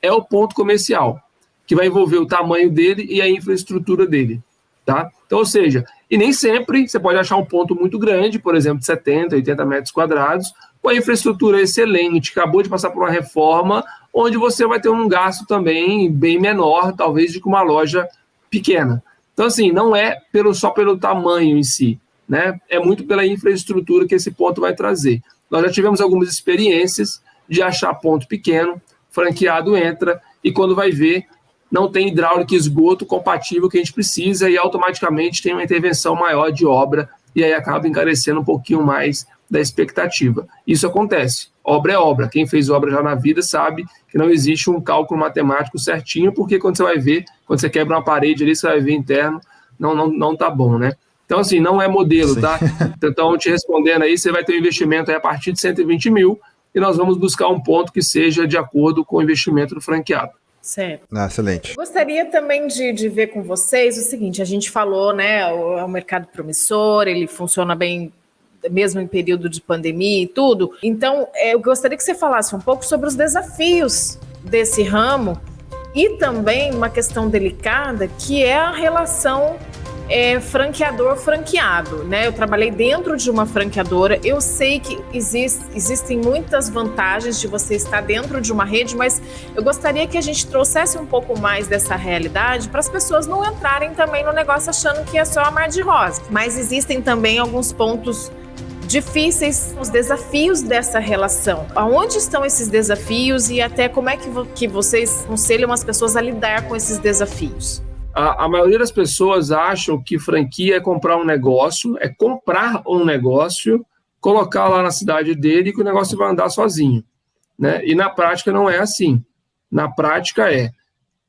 é o ponto comercial, que vai envolver o tamanho dele e a infraestrutura dele, tá? Então, ou seja, e nem sempre você pode achar um ponto muito grande, por exemplo, de 70, 80 metros quadrados, com a infraestrutura excelente, acabou de passar por uma reforma, onde você vai ter um gasto também bem menor, talvez, de que uma loja pequena. Então, assim, não é só pelo tamanho em si, né? É muito pela infraestrutura que esse ponto vai trazer. Nós já tivemos algumas experiências de achar ponto pequeno, franqueado entra, e quando vai ver, não tem hidráulica e esgoto compatível que a gente precisa, e automaticamente tem uma intervenção maior de obra, e aí acaba encarecendo um pouquinho mais da expectativa. Isso acontece. Obra é obra. Quem fez obra já na vida sabe que não existe um cálculo matemático certinho, porque quando você vai ver, quando você quebra uma parede ali, você vai ver interno, não tá bom, né? Então, assim, não é modelo, sim, tá? Então, te respondendo aí, você vai ter um investimento aí a partir de 120 mil, e nós vamos buscar um ponto que seja de acordo com o investimento do franqueado. Certo. Excelente. Gostaria também de ver com vocês o seguinte, a gente falou, né, é um mercado promissor, ele funciona bem mesmo em período de pandemia e tudo. Então, eu gostaria que você falasse um pouco sobre os desafios desse ramo e também uma questão delicada, que é a relação franqueador-franqueado, né? Eu trabalhei dentro de uma franqueadora, eu sei que existem muitas vantagens de você estar dentro de uma rede, mas eu gostaria que a gente trouxesse um pouco mais dessa realidade para as pessoas não entrarem também no negócio achando que é só a mar de rosa. Mas existem também alguns pontos difíceis, os desafios dessa relação. Aonde estão esses desafios e até como é que vocês aconselham as pessoas a lidar com esses desafios? A maioria das pessoas acham que franquia é comprar um negócio, colocar lá na cidade dele e que o negócio vai andar sozinho, né? E na prática não é assim. Na prática é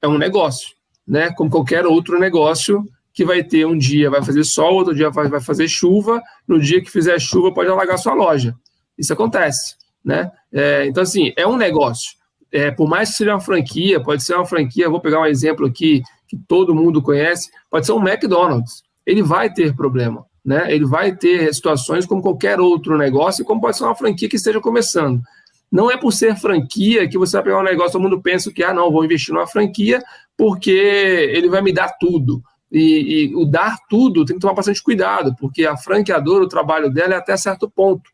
um negócio, né? Como qualquer outro negócio que vai ter um dia vai fazer sol, outro dia vai fazer chuva, no dia que fizer chuva pode alagar sua loja. Isso acontece, né? Então, assim, é um negócio. Por mais que seja uma franquia, pode ser uma franquia, vou pegar um exemplo aqui que todo mundo conhece, pode ser um McDonald's. Ele vai ter problema, né? Ele vai ter situações como qualquer outro negócio, como pode ser uma franquia que esteja começando. Não é por ser franquia que você vai pegar um negócio, todo mundo pensa que, não, vou investir numa franquia porque ele vai me dar tudo. E o dar tudo tem que tomar bastante cuidado, porque a franqueadora, o trabalho dela é até certo ponto.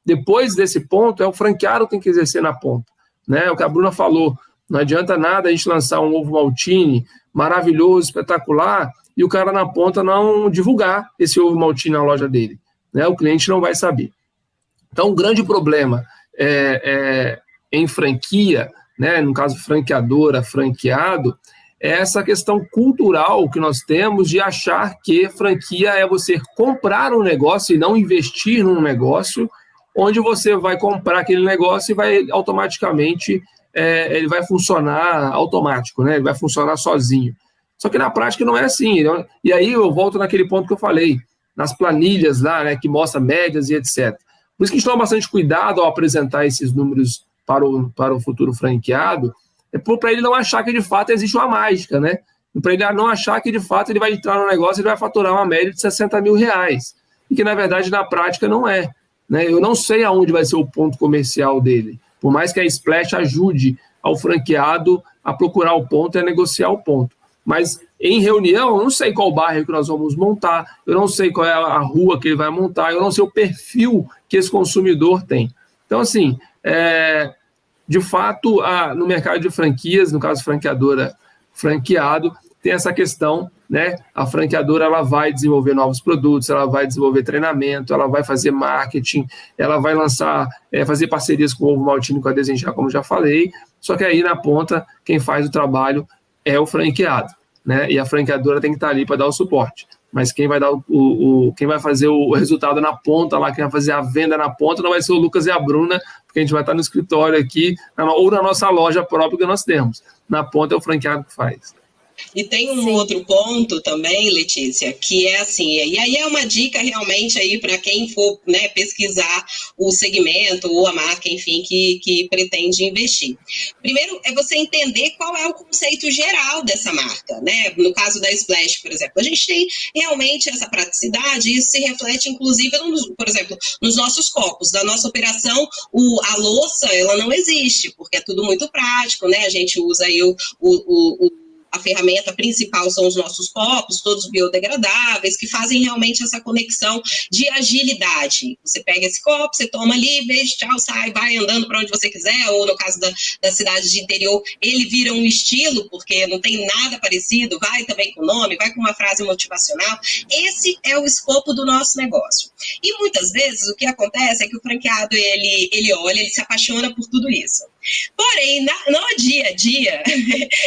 Depois desse ponto, é o franqueado que tem que exercer na ponta, né? O que a Bruna falou, não adianta nada a gente lançar um ovo maltine maravilhoso, espetacular, e o cara na ponta não divulgar esse ovo maltine na loja dele, né? O cliente não vai saber. Então, o grande problema em franquia, né? No caso franqueadora, franqueado, é essa questão cultural que nós temos de achar que franquia é você comprar um negócio e não investir num negócio, onde você vai comprar aquele negócio e vai automaticamente, ele vai funcionar automático, né? Ele vai funcionar sozinho. Só que na prática não é assim. E aí eu volto naquele ponto que eu falei, nas planilhas lá, né, que mostra médias e etc. Por isso que a gente toma bastante cuidado ao apresentar esses números para o futuro franqueado, para ele não achar que de fato existe uma mágica, né? Para ele não achar que de fato ele vai entrar no negócio e ele vai faturar uma média de R$60 mil, e que na verdade na prática não é, né? Eu não sei aonde vai ser o ponto comercial dele, por mais que a Splash ajude ao franqueado a procurar o ponto e a negociar o ponto. Mas em reunião, eu não sei qual bairro que nós vamos montar, eu não sei qual é a rua que ele vai montar, eu não sei o perfil que esse consumidor tem. Então, assim, de fato, no mercado de franquias, no caso franqueadora, franqueado, tem essa questão, né? A franqueadora ela vai desenvolver novos produtos, ela vai desenvolver treinamento, ela vai fazer marketing, ela vai lançar, fazer parcerias com o Ovo Maltine, com a Desenjar, como já falei, só que aí na ponta, quem faz o trabalho é o franqueado, né? E a franqueadora tem que estar ali para dar o suporte. Mas quem vai dar quem vai fazer o resultado na ponta lá, quem vai fazer a venda na ponta, não vai ser o Lucas e a Bruna, porque a gente vai estar no escritório aqui, ou na nossa loja própria que nós temos. Na ponta é o franqueado que faz. E tem um outro ponto também, Letícia, que é assim, e aí é uma dica realmente aí para quem for, né, pesquisar o segmento ou a marca, enfim, que pretende investir. Primeiro é você entender qual é o conceito geral dessa marca, né? No caso da Splash, por exemplo, a gente tem realmente essa praticidade e isso se reflete inclusive, por exemplo, nos nossos copos. Da nossa operação, a louça, ela não existe, porque é tudo muito prático, né? A gente usa aí a ferramenta principal são os nossos copos, todos biodegradáveis, que fazem realmente essa conexão de agilidade. Você pega esse copo, você toma ali, beijo, tchau, sai, vai andando para onde você quiser, ou no caso da cidade de interior, ele vira um estilo, porque não tem nada parecido, vai também com o nome, vai com uma frase motivacional. Esse é o escopo do nosso negócio. E muitas vezes o que acontece é que o franqueado, ele olha, ele se apaixona por tudo isso. Porém, no dia a dia,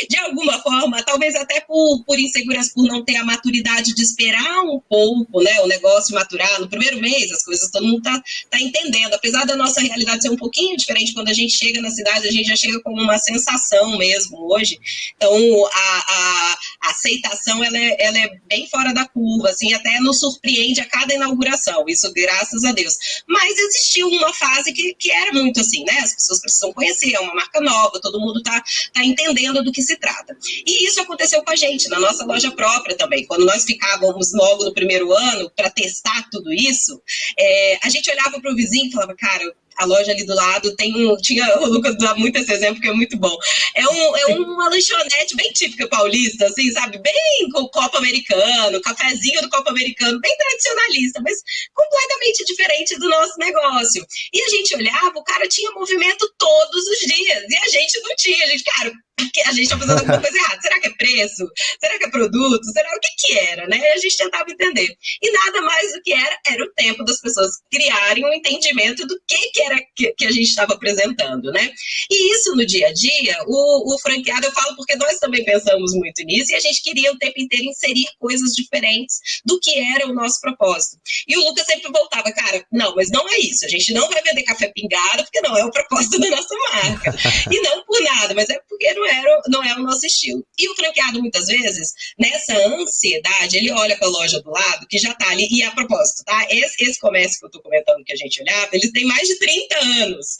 de alguma forma, talvez até por insegurança, por não ter a maturidade de esperar um pouco, né, o negócio maturar, no primeiro mês as coisas todo mundo tá entendendo, apesar da nossa realidade ser um pouquinho diferente, quando a gente chega na cidade, a gente já chega com uma sensação mesmo hoje, então a aceitação ela é bem fora da curva, assim, até nos surpreende a cada inauguração, isso graças a Deus, mas existiu uma fase que era muito assim, né, as pessoas precisam conhecer, é uma marca nova, todo mundo tá entendendo do que se trata. E isso aconteceu com a gente, na nossa loja própria também. Quando nós ficávamos logo no primeiro ano para testar tudo isso, a gente olhava para o vizinho e falava, cara, a loja ali do lado o Lucas dá muito esse exemplo, que é muito bom. É uma lanchonete bem típica paulista, assim, sabe? Bem com copo americano, cafezinho do copo americano, bem tradicionalista, mas completamente diferente do nosso negócio. E a gente olhava, o cara tinha movimento todos os dias, e a gente não tinha. A gente, cara, a gente tá fazendo alguma coisa errada. Será que é preço? Será que é produto? Será o que era, né? A gente tentava entender. E nada mais do que era o tempo das pessoas criarem um entendimento do que era que a gente estava apresentando, né? E isso no dia a dia, o franqueado, eu falo porque nós também pensamos muito nisso e a gente queria o tempo inteiro inserir coisas diferentes do que era o nosso propósito. E o Lucas sempre voltava, cara, não, mas não é isso. A gente não vai vender café pingado porque não é o propósito da nossa marca. E não por nada, mas é porque não não é o nosso estilo. E o franqueado, muitas vezes, nessa ansiedade, ele olha para a loja do lado, que já está ali, e a propósito, tá? Esse comércio que eu estou comentando que a gente olhava, eles têm mais de 30 anos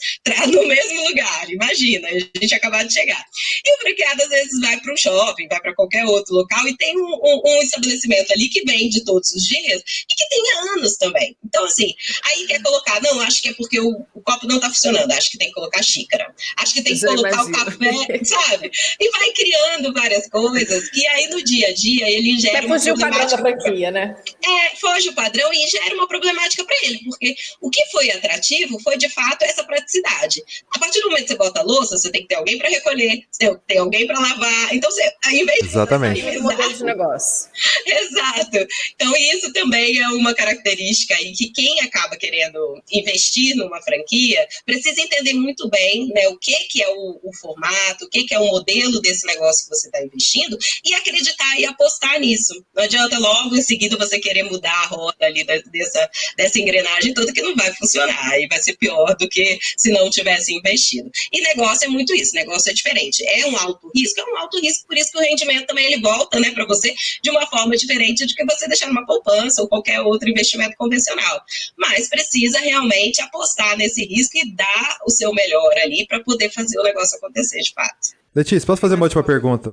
no mesmo lugar, imagina, a gente acabou de chegar. E o franqueado, às vezes, vai para um shopping, vai para qualquer outro local, e tem um estabelecimento ali que vende todos os dias, e que tem há anos também. Então, assim, aí quer colocar, não, acho que é porque o copo não está funcionando, acho que tem que colocar xícara, acho que tem que colocar o café, sabe? E vai criando várias coisas, e aí no dia a dia ele gera uma fugir o padrão da franquia, né? Foge o padrão e gera uma problemática para ele, porque o que foi atrativo foi, de fato, essa praticidade. A partir do momento que você bota a louça, você tem que ter alguém para recolher, você tem alguém para lavar, então você, ao invés de... Exatamente. Modelo de negócio. Exato. Então, isso também é uma característica aí que quem acaba querendo investir numa franquia precisa entender muito bem, né, o que é o formato, o que é o modelo desse negócio que você está investindo e acreditar e apostar nisso. Não adianta logo em seguida você querer mudar a roda ali dessa engrenagem toda, que não vai funcionar e vai ser pior do que se não tivesse investido. E negócio é muito isso, negócio é diferente. É um alto risco, por isso que o rendimento também ele volta, né, para você de uma forma diferente do que você deixar numa poupança ou qualquer outro investimento convencional. Mas precisa realmente apostar nesse risco e dar o seu melhor ali para poder fazer o negócio acontecer de fato. Letícia, posso fazer uma última pergunta?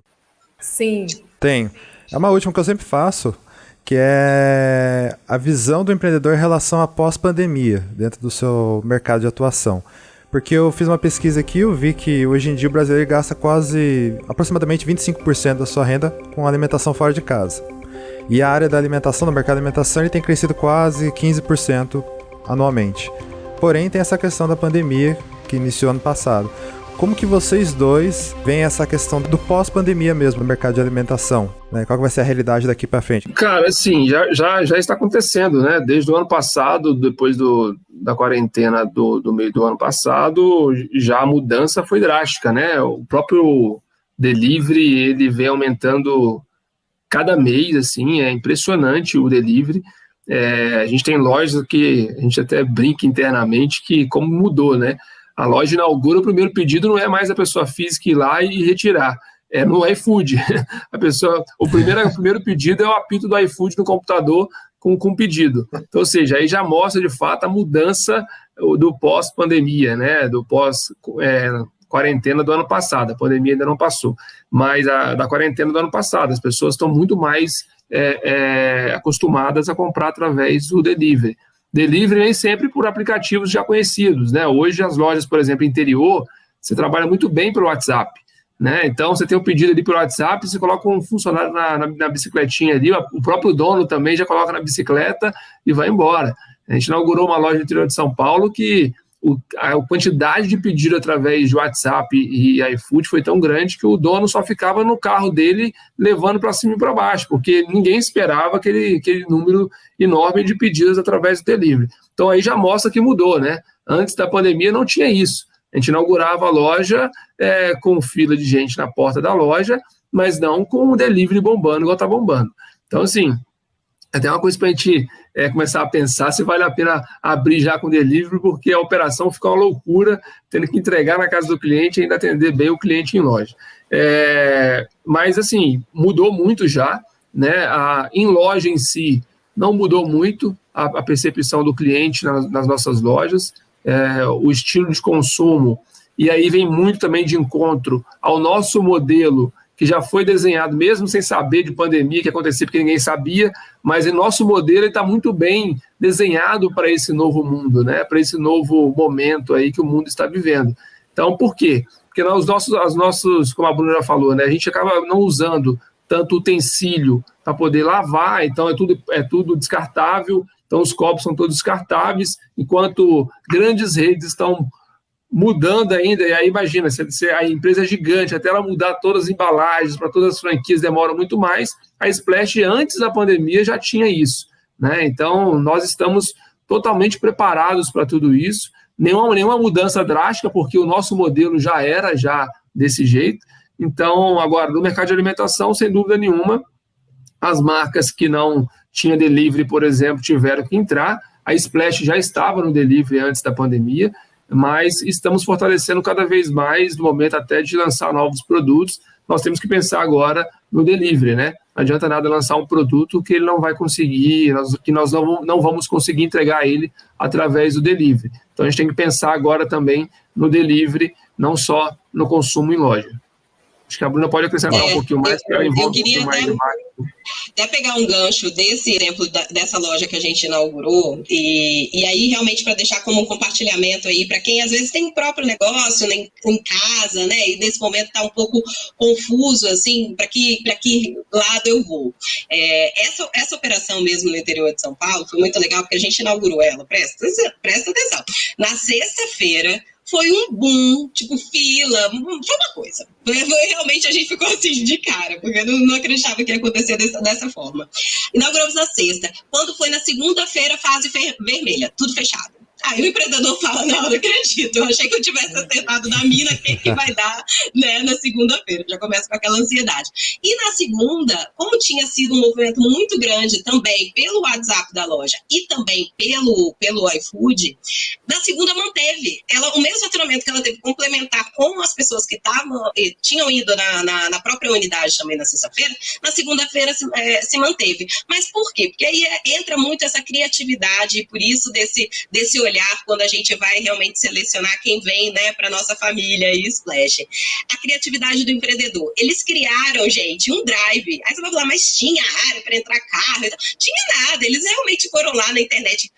Sim. Tenho. É uma última que eu sempre faço, que é a visão do empreendedor em relação à pós-pandemia, dentro do seu mercado de atuação. Porque eu fiz uma pesquisa aqui e eu vi que hoje em dia o brasileiro gasta aproximadamente 25% da sua renda com alimentação fora de casa. E a área da alimentação, do mercado de alimentação, ele tem crescido quase 15% anualmente. Porém, tem essa questão da pandemia que iniciou ano passado. Como que vocês dois veem essa questão do pós-pandemia mesmo no mercado de alimentação? Né? Qual que vai ser a realidade daqui para frente? Cara, assim, já está acontecendo, né? Desde o ano passado, depois da quarentena do meio do ano passado, já a mudança foi drástica, né? O próprio delivery, ele vem aumentando cada mês, assim, é impressionante o delivery. A gente tem lojas que a gente até brinca internamente que como mudou, né? A loja inaugura, o primeiro pedido não é mais a pessoa física ir lá e retirar, é no iFood. O primeiro pedido é o apito do iFood no computador com pedido. Então, ou seja, aí já mostra de fato a mudança do pós-pandemia, né? Do pós-quarentena do ano passado. A pandemia ainda não passou, mas da quarentena do ano passado. As pessoas estão muito mais acostumadas a comprar através do delivery. Delivery nem sempre por aplicativos já conhecidos, né? Hoje as lojas, por exemplo, interior, você trabalha muito bem pelo WhatsApp, né? Então você tem um pedido ali pelo WhatsApp, você coloca um funcionário na bicicletinha ali, o próprio dono também já coloca na bicicleta e vai embora. A gente inaugurou uma loja no interior de São Paulo que a quantidade de pedido através de WhatsApp e iFood foi tão grande que o dono só ficava no carro dele levando para cima e para baixo, porque ninguém esperava aquele número enorme de pedidos através do delivery. Então aí já mostra que mudou, né? Antes da pandemia não tinha isso. A gente inaugurava a loja com fila de gente na porta da loja, mas não com o delivery bombando igual está bombando. Então, assim, até uma coisa para a gente começar a pensar se vale a pena abrir já com delivery, porque a operação fica uma loucura, tendo que entregar na casa do cliente e ainda atender bem o cliente em loja. Mas, assim, mudou muito já, né? Em loja em si, não mudou muito a percepção do cliente nas nossas lojas, o estilo de consumo, e aí vem muito também de encontro ao nosso modelo, que já foi desenhado, mesmo sem saber de pandemia que acontecia, porque ninguém sabia, mas o nosso modelo está muito bem desenhado para esse novo mundo, né? Para esse novo momento aí que o mundo está vivendo. Então, por quê? Porque os nossos, como a Bruna já falou, né? A gente acaba não usando tanto utensílio para poder lavar, então é tudo descartável, então os copos são todos descartáveis, enquanto grandes redes estão mudando ainda, e aí imagina, se a empresa é gigante, até ela mudar todas as embalagens para todas as franquias demora muito mais. A Splash, antes da pandemia, já tinha isso, né? Então, nós estamos totalmente preparados para tudo isso, nenhuma mudança drástica, porque o nosso modelo já era desse jeito. Então, agora, no mercado de alimentação, sem dúvida nenhuma, as marcas que não tinham delivery, por exemplo, tiveram que entrar. A Splash já estava no delivery antes da pandemia, mas estamos fortalecendo cada vez mais, no momento até de lançar novos produtos. Nós temos que pensar agora no delivery, né? Não adianta nada lançar um produto que ele não vai conseguir, que nós não vamos conseguir entregar ele através do delivery. Então, a gente tem que pensar agora também no delivery, não só no consumo em loja. Acho que a Bruna pode acrescentar um pouquinho mais, que ela envolve um pouquinho mais de marketing. Até pegar um gancho desse exemplo dessa loja que a gente inaugurou, e aí realmente para deixar como um compartilhamento aí para quem às vezes tem o próprio negócio, né, em casa, né, e nesse momento está um pouco confuso, assim, para que lado eu vou. Essa operação mesmo no interior de São Paulo foi muito legal, porque a gente inaugurou ela, presta atenção, na sexta-feira. Foi um boom, tipo fila, foi uma coisa. Realmente a gente ficou assim de cara, porque eu não acreditava que ia acontecer dessa forma. Inauguramos na sexta. Quando foi na segunda-feira, fase vermelha, tudo fechado. Aí o empreendedor fala, não acredito, eu achei que eu tivesse acertado na mina, o que vai dar, né, na segunda-feira, já começa com aquela ansiedade. E na segunda, como tinha sido um movimento muito grande também pelo WhatsApp da loja e também pelo iFood, na segunda manteve, o mesmo faturamento que ela teve que complementar com as pessoas que tinham ido na própria unidade também na sexta-feira, na segunda-feira se manteve. Mas por quê? Porque aí entra muito essa criatividade, e por isso desse olhar quando a gente vai realmente selecionar quem vem, né, para nossa família e Splash. A criatividade do empreendedor. Eles criaram, gente, um drive. Aí você vai falar, mas tinha área para entrar carro? Tinha nada. Eles realmente foram lá na internet,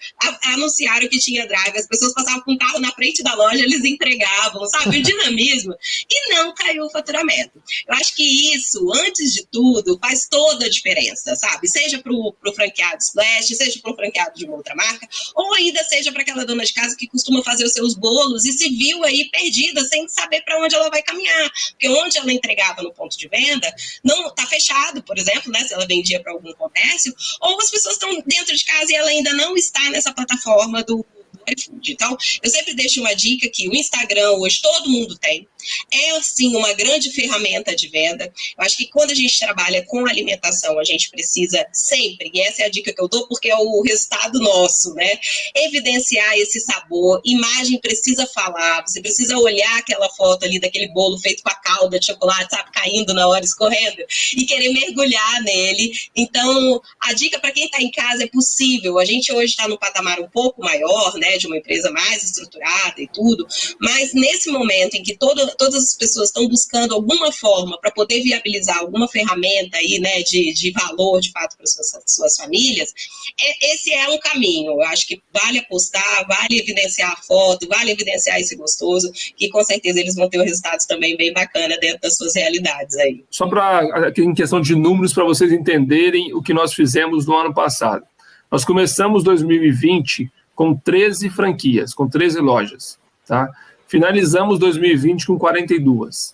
anunciaram que tinha drive. As pessoas passavam com o carro na frente da loja, eles entregavam, sabe? O dinamismo. E não caiu o faturamento. Eu acho que isso, antes de tudo, faz toda a diferença, sabe? Seja para o franqueado Splash, seja para um franqueado de uma outra marca, ou ainda seja para aquela dona de casa que costuma fazer os seus bolos e se viu aí perdida, sem saber para onde ela vai caminhar. Porque onde ela entregava no ponto de venda, não está fechado, por exemplo, né, se ela vendia para algum comércio, ou as pessoas estão dentro de casa e ela ainda não está nessa plataforma do iFood. Então, eu sempre deixo uma dica que o Instagram hoje todo mundo tem. É, sim, uma grande ferramenta de venda. Eu acho que quando a gente trabalha com alimentação, a gente precisa sempre, e essa é a dica que eu dou, porque é o resultado nosso, né? Evidenciar esse sabor. Imagem precisa falar. Você precisa olhar aquela foto ali daquele bolo feito com a calda de chocolate, sabe, caindo na hora, escorrendo, e querer mergulhar nele. Então, a dica para quem está em casa é possível. A gente hoje está num patamar um pouco maior, né, de uma empresa mais estruturada e tudo, mas nesse momento em que todas as pessoas estão buscando alguma forma para poder viabilizar alguma ferramenta aí, né, de valor, de fato, para suas famílias, esse é um caminho. Eu acho que vale apostar, vale evidenciar a foto, vale evidenciar esse gostoso, que com certeza eles vão ter resultados também bem bacana dentro das suas realidades aí. Só para, em questão de números, para vocês entenderem o que nós fizemos no ano passado. Nós começamos 2020 com 13 franquias, com 13 lojas, tá? Finalizamos 2020 com 42.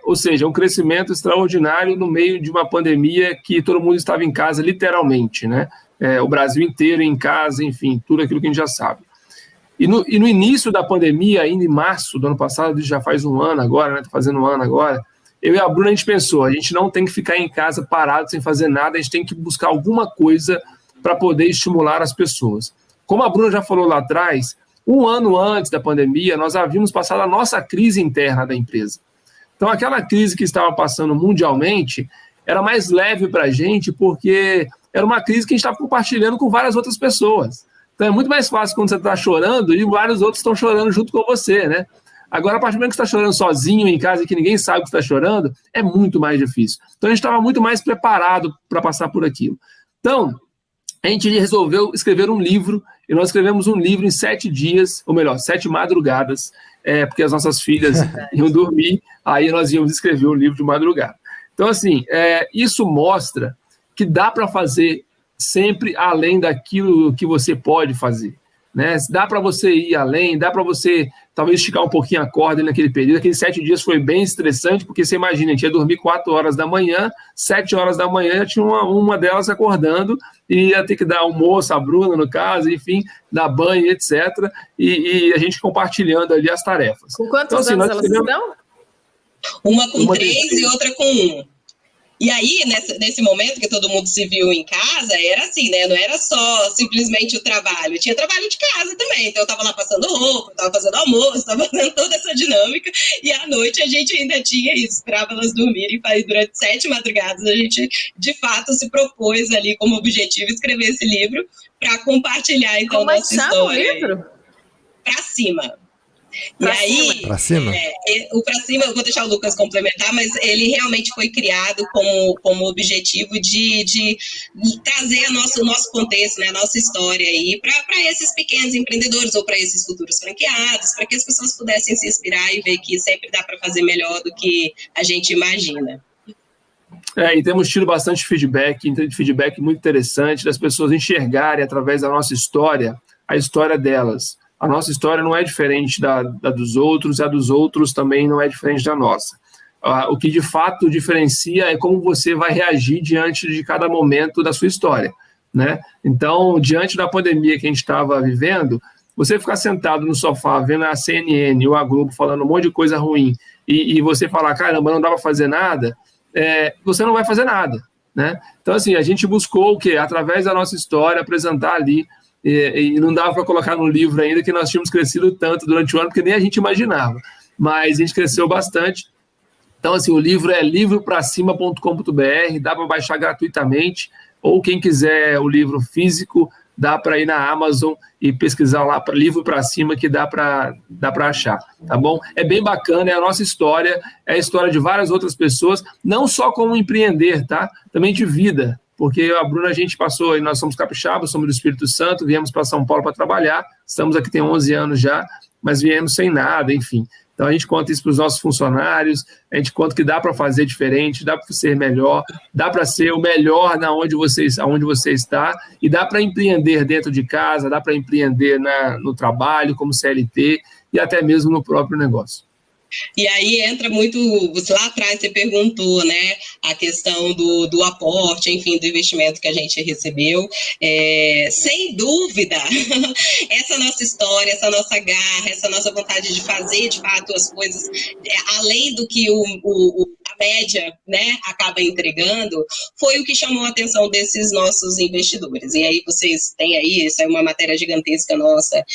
Ou seja, um crescimento extraordinário no meio de uma pandemia que todo mundo estava em casa, literalmente, né? O Brasil inteiro em casa, enfim, tudo aquilo que a gente já sabe. E no início da pandemia, ainda em março do ano passado, já faz um ano agora, né? Está fazendo um ano agora, eu e a Bruna, a gente pensou, a gente não tem que ficar em casa parado sem fazer nada, a gente tem que buscar alguma coisa para poder estimular as pessoas. Como a Bruna já falou lá atrás, um ano antes da pandemia, nós havíamos passado a nossa crise interna da empresa. Então, aquela crise que estava passando mundialmente era mais leve para a gente, porque era uma crise que a gente estava compartilhando com várias outras pessoas. Então, é muito mais fácil quando você está chorando e vários outros estão chorando junto com você, né? Agora, a partir do momento que você está chorando sozinho em casa e que ninguém sabe que está chorando, é muito mais difícil. Então, a gente estava muito mais preparado para passar por aquilo. Então, a gente resolveu escrever um livro, e nós escrevemos um livro em 7 dias, ou melhor, 7 madrugadas, porque as nossas filhas iam dormir, aí nós íamos escrever um livro de madrugada. Então, assim, isso mostra que dá para fazer sempre além daquilo que você pode fazer, né? Dá para você ir além, dá para você talvez esticar um pouquinho a corda naquele período. Aqueles 7 dias foi bem estressante, porque você imagina, a gente ia dormir 4 horas da manhã, 7 horas da manhã tinha uma delas acordando e ia ter que dar almoço, a Bruna no caso, enfim, dar banho, etc. E a gente compartilhando ali as tarefas. Com quantos anos elas estão? Uma com 3 e outra com 1. E aí, nesse momento que todo mundo se viu em casa, era assim, né? Não era só simplesmente o trabalho. Tinha trabalho de casa também. Então, eu tava lá passando roupa, eu tava fazendo almoço, tava fazendo toda essa dinâmica. E à noite a gente ainda tinha isso, esperava elas dormirem. E durante 7 madrugadas a gente, de fato, se propôs ali como objetivo escrever esse livro para compartilhar, então, Como nossa história. Como é que chama o livro? Pra cima. Pra e aí, Pra cima? O Pra Cima, eu vou deixar o Lucas complementar, mas ele realmente foi criado como objetivo de trazer o nosso contexto, né, a nossa história aí para esses pequenos empreendedores ou para esses futuros franqueados, para que as pessoas pudessem se inspirar e ver que sempre dá para fazer melhor do que a gente imagina. E temos tido bastante feedback muito interessante, das pessoas enxergarem através da nossa história, a história delas. A nossa história não é diferente da dos outros, e a dos outros também não é diferente da nossa. O que de fato diferencia é como você vai reagir diante de cada momento da sua história, né? Então, diante da pandemia que a gente estava vivendo, você ficar sentado no sofá vendo a CNN ou a Globo falando um monte de coisa ruim e você falar, caramba, não dá para fazer nada, você não vai fazer nada, né? Então, assim, a gente buscou o quê? Através da nossa história, apresentar ali. E não dava para colocar no livro ainda que nós tínhamos crescido tanto durante o ano, porque nem a gente imaginava, mas a gente cresceu bastante. Então, assim, o livro é livropracima.com.br, dá para baixar gratuitamente, ou quem quiser o livro físico, dá para ir na Amazon e pesquisar lá para Livro para Cima, que dá para achar, tá bom? É bem bacana, é a nossa história, é a história de várias outras pessoas, não só como empreender, tá? Também de vida. Porque a Bruna, a gente passou, nós somos capixabas, somos do Espírito Santo, viemos para São Paulo para trabalhar, estamos aqui tem 11 anos já, mas viemos sem nada, enfim. Então a gente conta isso para os nossos funcionários, a gente conta que dá para fazer diferente, dá para ser melhor, dá para ser o melhor aonde você está, e dá para empreender dentro de casa, dá para empreender no trabalho, como CLT, e até mesmo no próprio negócio. E aí entra muito, lá atrás você perguntou, né, a questão do aporte, enfim, do investimento que a gente recebeu. Sem dúvida, essa nossa história, essa nossa garra, essa nossa vontade de fazer, de fato, as coisas, além do que a média, né, acaba entregando, foi o que chamou a atenção desses nossos investidores. E aí vocês têm aí, isso é uma matéria gigantesca nossa,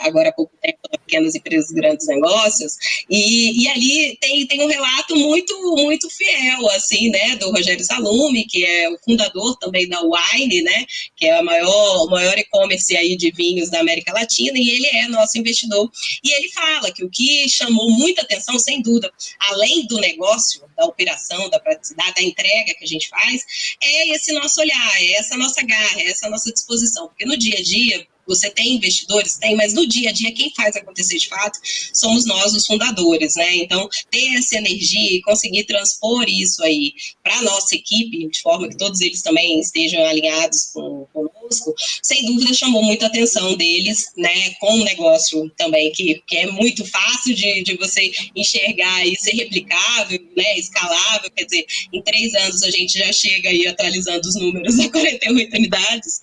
agora há pouco tempo, Pequenas Empresas, Grandes Negócios, e ali tem um relato muito, muito fiel, assim, né, do Rogério Salume, que é o fundador também da Wine, né, que é o maior e-commerce aí de vinhos da América Latina, e ele é nosso investidor. E ele fala que o que chamou muita atenção, sem dúvida, além do negócio, da operação, da praticidade, da entrega que a gente faz, é esse nosso olhar, é essa nossa garra, é essa nossa disposição, porque no dia a dia, você tem investidores? Tem, mas no dia a dia quem faz acontecer de fato somos nós, os fundadores, né? Então, ter essa energia e conseguir transpor isso aí para a nossa equipe, de forma que todos eles também estejam alinhados conosco, sem dúvida chamou muita atenção deles, né? Com um negócio também que é muito fácil de você enxergar e ser replicável, né? Escalável, quer dizer, em 3 anos a gente já chega aí atualizando os números a 48 unidades.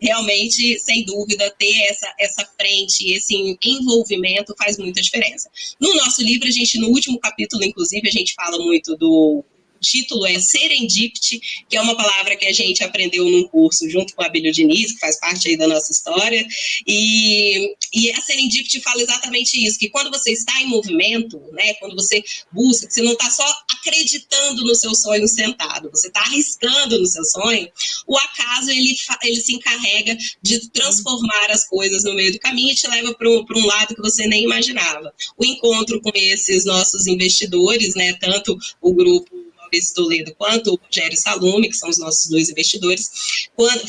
Realmente, sem dúvida, ter essa frente, esse envolvimento faz muita diferença. No nosso livro, no último capítulo, inclusive, a gente fala muito do... O título é Serendipity, que é uma palavra que a gente aprendeu num curso junto com a Abílio Diniz, que faz parte aí da nossa história, e a Serendipity fala exatamente isso, que quando você está em movimento, né, quando você busca, que você não está só acreditando no seu sonho sentado, você está arriscando no seu sonho, o acaso ele se encarrega de transformar as coisas no meio do caminho e te leva para um lado que você nem imaginava. O encontro com esses nossos investidores, né, tanto o grupo Maurício Toledo quanto o Rogério Salume, que são os nossos 2 investidores,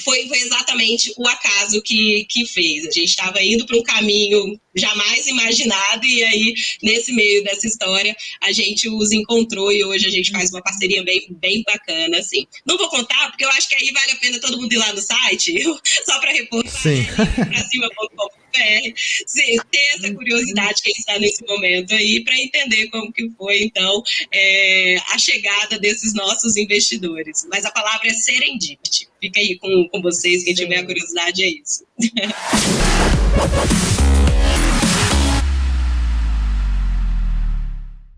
foi exatamente o acaso que fez. A gente estava indo para um caminho jamais imaginado e aí, nesse meio dessa história, a gente os encontrou e hoje a gente faz uma parceria bem, bem bacana, assim. Não vou contar, porque eu acho que aí vale a pena todo mundo ir lá no site, só para reportar, pracima.com.br, ter essa curiosidade que ele está nesse momento aí, para entender como que foi, então, a chegada desses nossos investidores. Mas a palavra é serendipity. Fica aí com vocês, quem tiver a curiosidade é isso.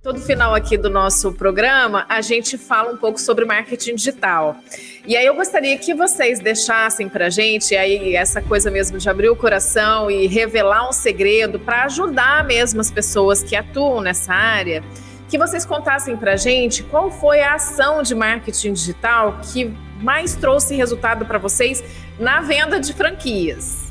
Todo final aqui do nosso programa, a gente fala um pouco sobre marketing digital. E aí eu gostaria que vocês deixassem pra gente aí essa coisa mesmo de abrir o coração e revelar um segredo para ajudar mesmo as pessoas que atuam nessa área, que vocês contassem pra gente qual foi a ação de marketing digital que mais trouxe resultado para vocês na venda de franquias.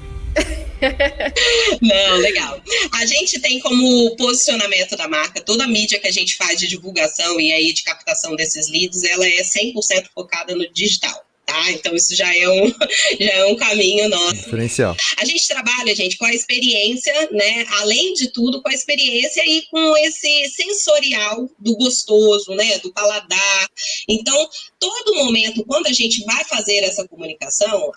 Não, legal. A gente tem como posicionamento da marca, toda a mídia que a gente faz de divulgação e aí de captação desses leads, ela é 100% focada no digital. Tá? Então isso já é um caminho nosso. Diferencial. A gente trabalha, gente, com a experiência, né? Além de tudo, com a experiência e com esse sensorial do gostoso, né? Do paladar. Então, todo momento, quando a gente vai fazer essa comunicação,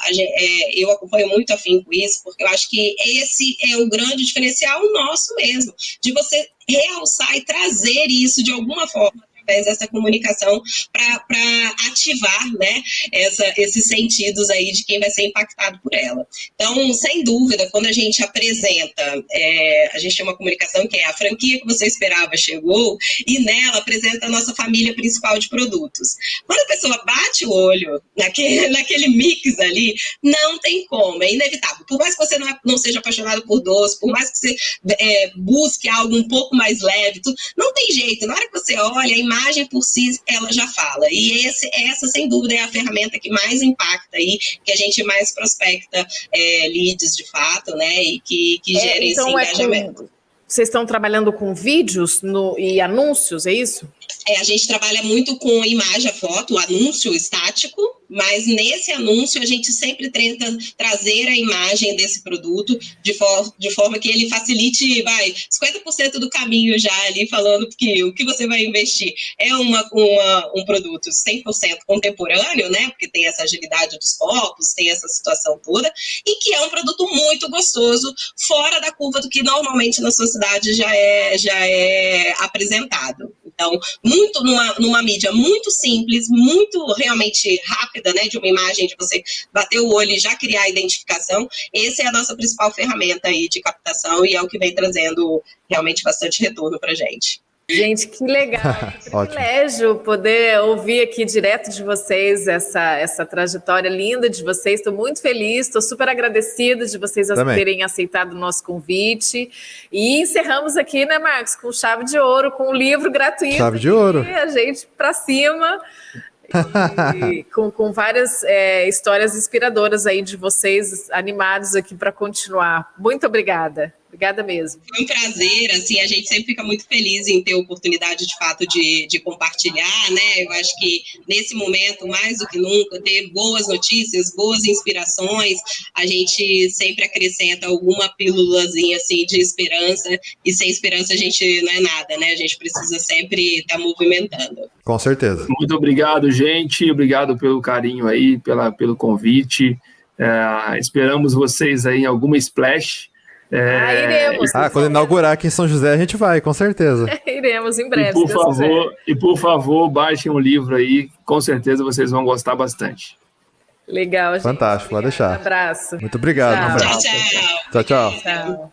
eu acompanho muito afim com isso, porque eu acho que esse é o grande diferencial nosso mesmo, de você realçar e trazer isso de alguma forma através dessa comunicação para ativar, né, esses sentidos aí de quem vai ser impactado por ela. Então, sem dúvida, quando a gente apresenta, a gente tem uma comunicação que é a franquia que você esperava chegou, e nela apresenta a nossa família principal de produtos. Quando a pessoa bate o olho naquele mix ali, não tem como, é inevitável. Por mais que você não seja apaixonado por doce, por mais que você busque algo um pouco mais leve, não tem jeito. Na hora que você olha, a imagem por si, ela já fala. E essa, sem dúvida, é a ferramenta que mais impacta aí, que a gente mais prospecta leads de fato, né? E que gera esse engajamento. Vocês estão trabalhando com vídeos e anúncios, é isso? A gente trabalha muito com imagem, foto, anúncio estático, mas nesse anúncio a gente sempre tenta trazer a imagem desse produto de forma que ele facilite, 50% do caminho já ali, falando que o que você vai investir é um produto 100% contemporâneo, né, porque tem essa agilidade dos copos, tem essa situação toda, e que é um produto muito gostoso, fora da curva do que normalmente na sociedade já é apresentado. Então, muito numa mídia muito simples, muito realmente rápida, né, de uma imagem de você bater o olho e já criar a identificação, essa é a nossa principal ferramenta aí de captação e é o que vem trazendo realmente bastante retorno pra gente. Gente, que legal, que privilégio poder ouvir aqui direto de vocês essa trajetória linda de vocês. Estou muito feliz, estou super agradecida de vocês terem aceitado o nosso convite. E encerramos aqui, né, Marcos, com chave de ouro, com um livro gratuito. Chave de ouro. A gente para cima. E com várias histórias inspiradoras aí de vocês, animados aqui para continuar. Muito obrigada. Obrigada mesmo. Foi um prazer, assim, a gente sempre fica muito feliz em ter a oportunidade, de fato, de compartilhar, né? Eu acho que, nesse momento, mais do que nunca, ter boas notícias, boas inspirações, a gente sempre acrescenta alguma pílulazinha, assim, de esperança, e sem esperança a gente não é nada, né? A gente precisa sempre estar movimentando. Com certeza. Muito obrigado, gente. Obrigado pelo carinho aí, pelo convite. Esperamos vocês aí em alguma splash. Iremos. Quando inaugurar aqui em São José, a gente vai, com certeza. Iremos em breve. Por favor, baixem o livro aí, com certeza vocês vão gostar bastante. Legal, gente. Fantástico, pode deixar. Um abraço. Muito obrigado. Tchau. Um abraço. Tchau. Tchau. Tchau.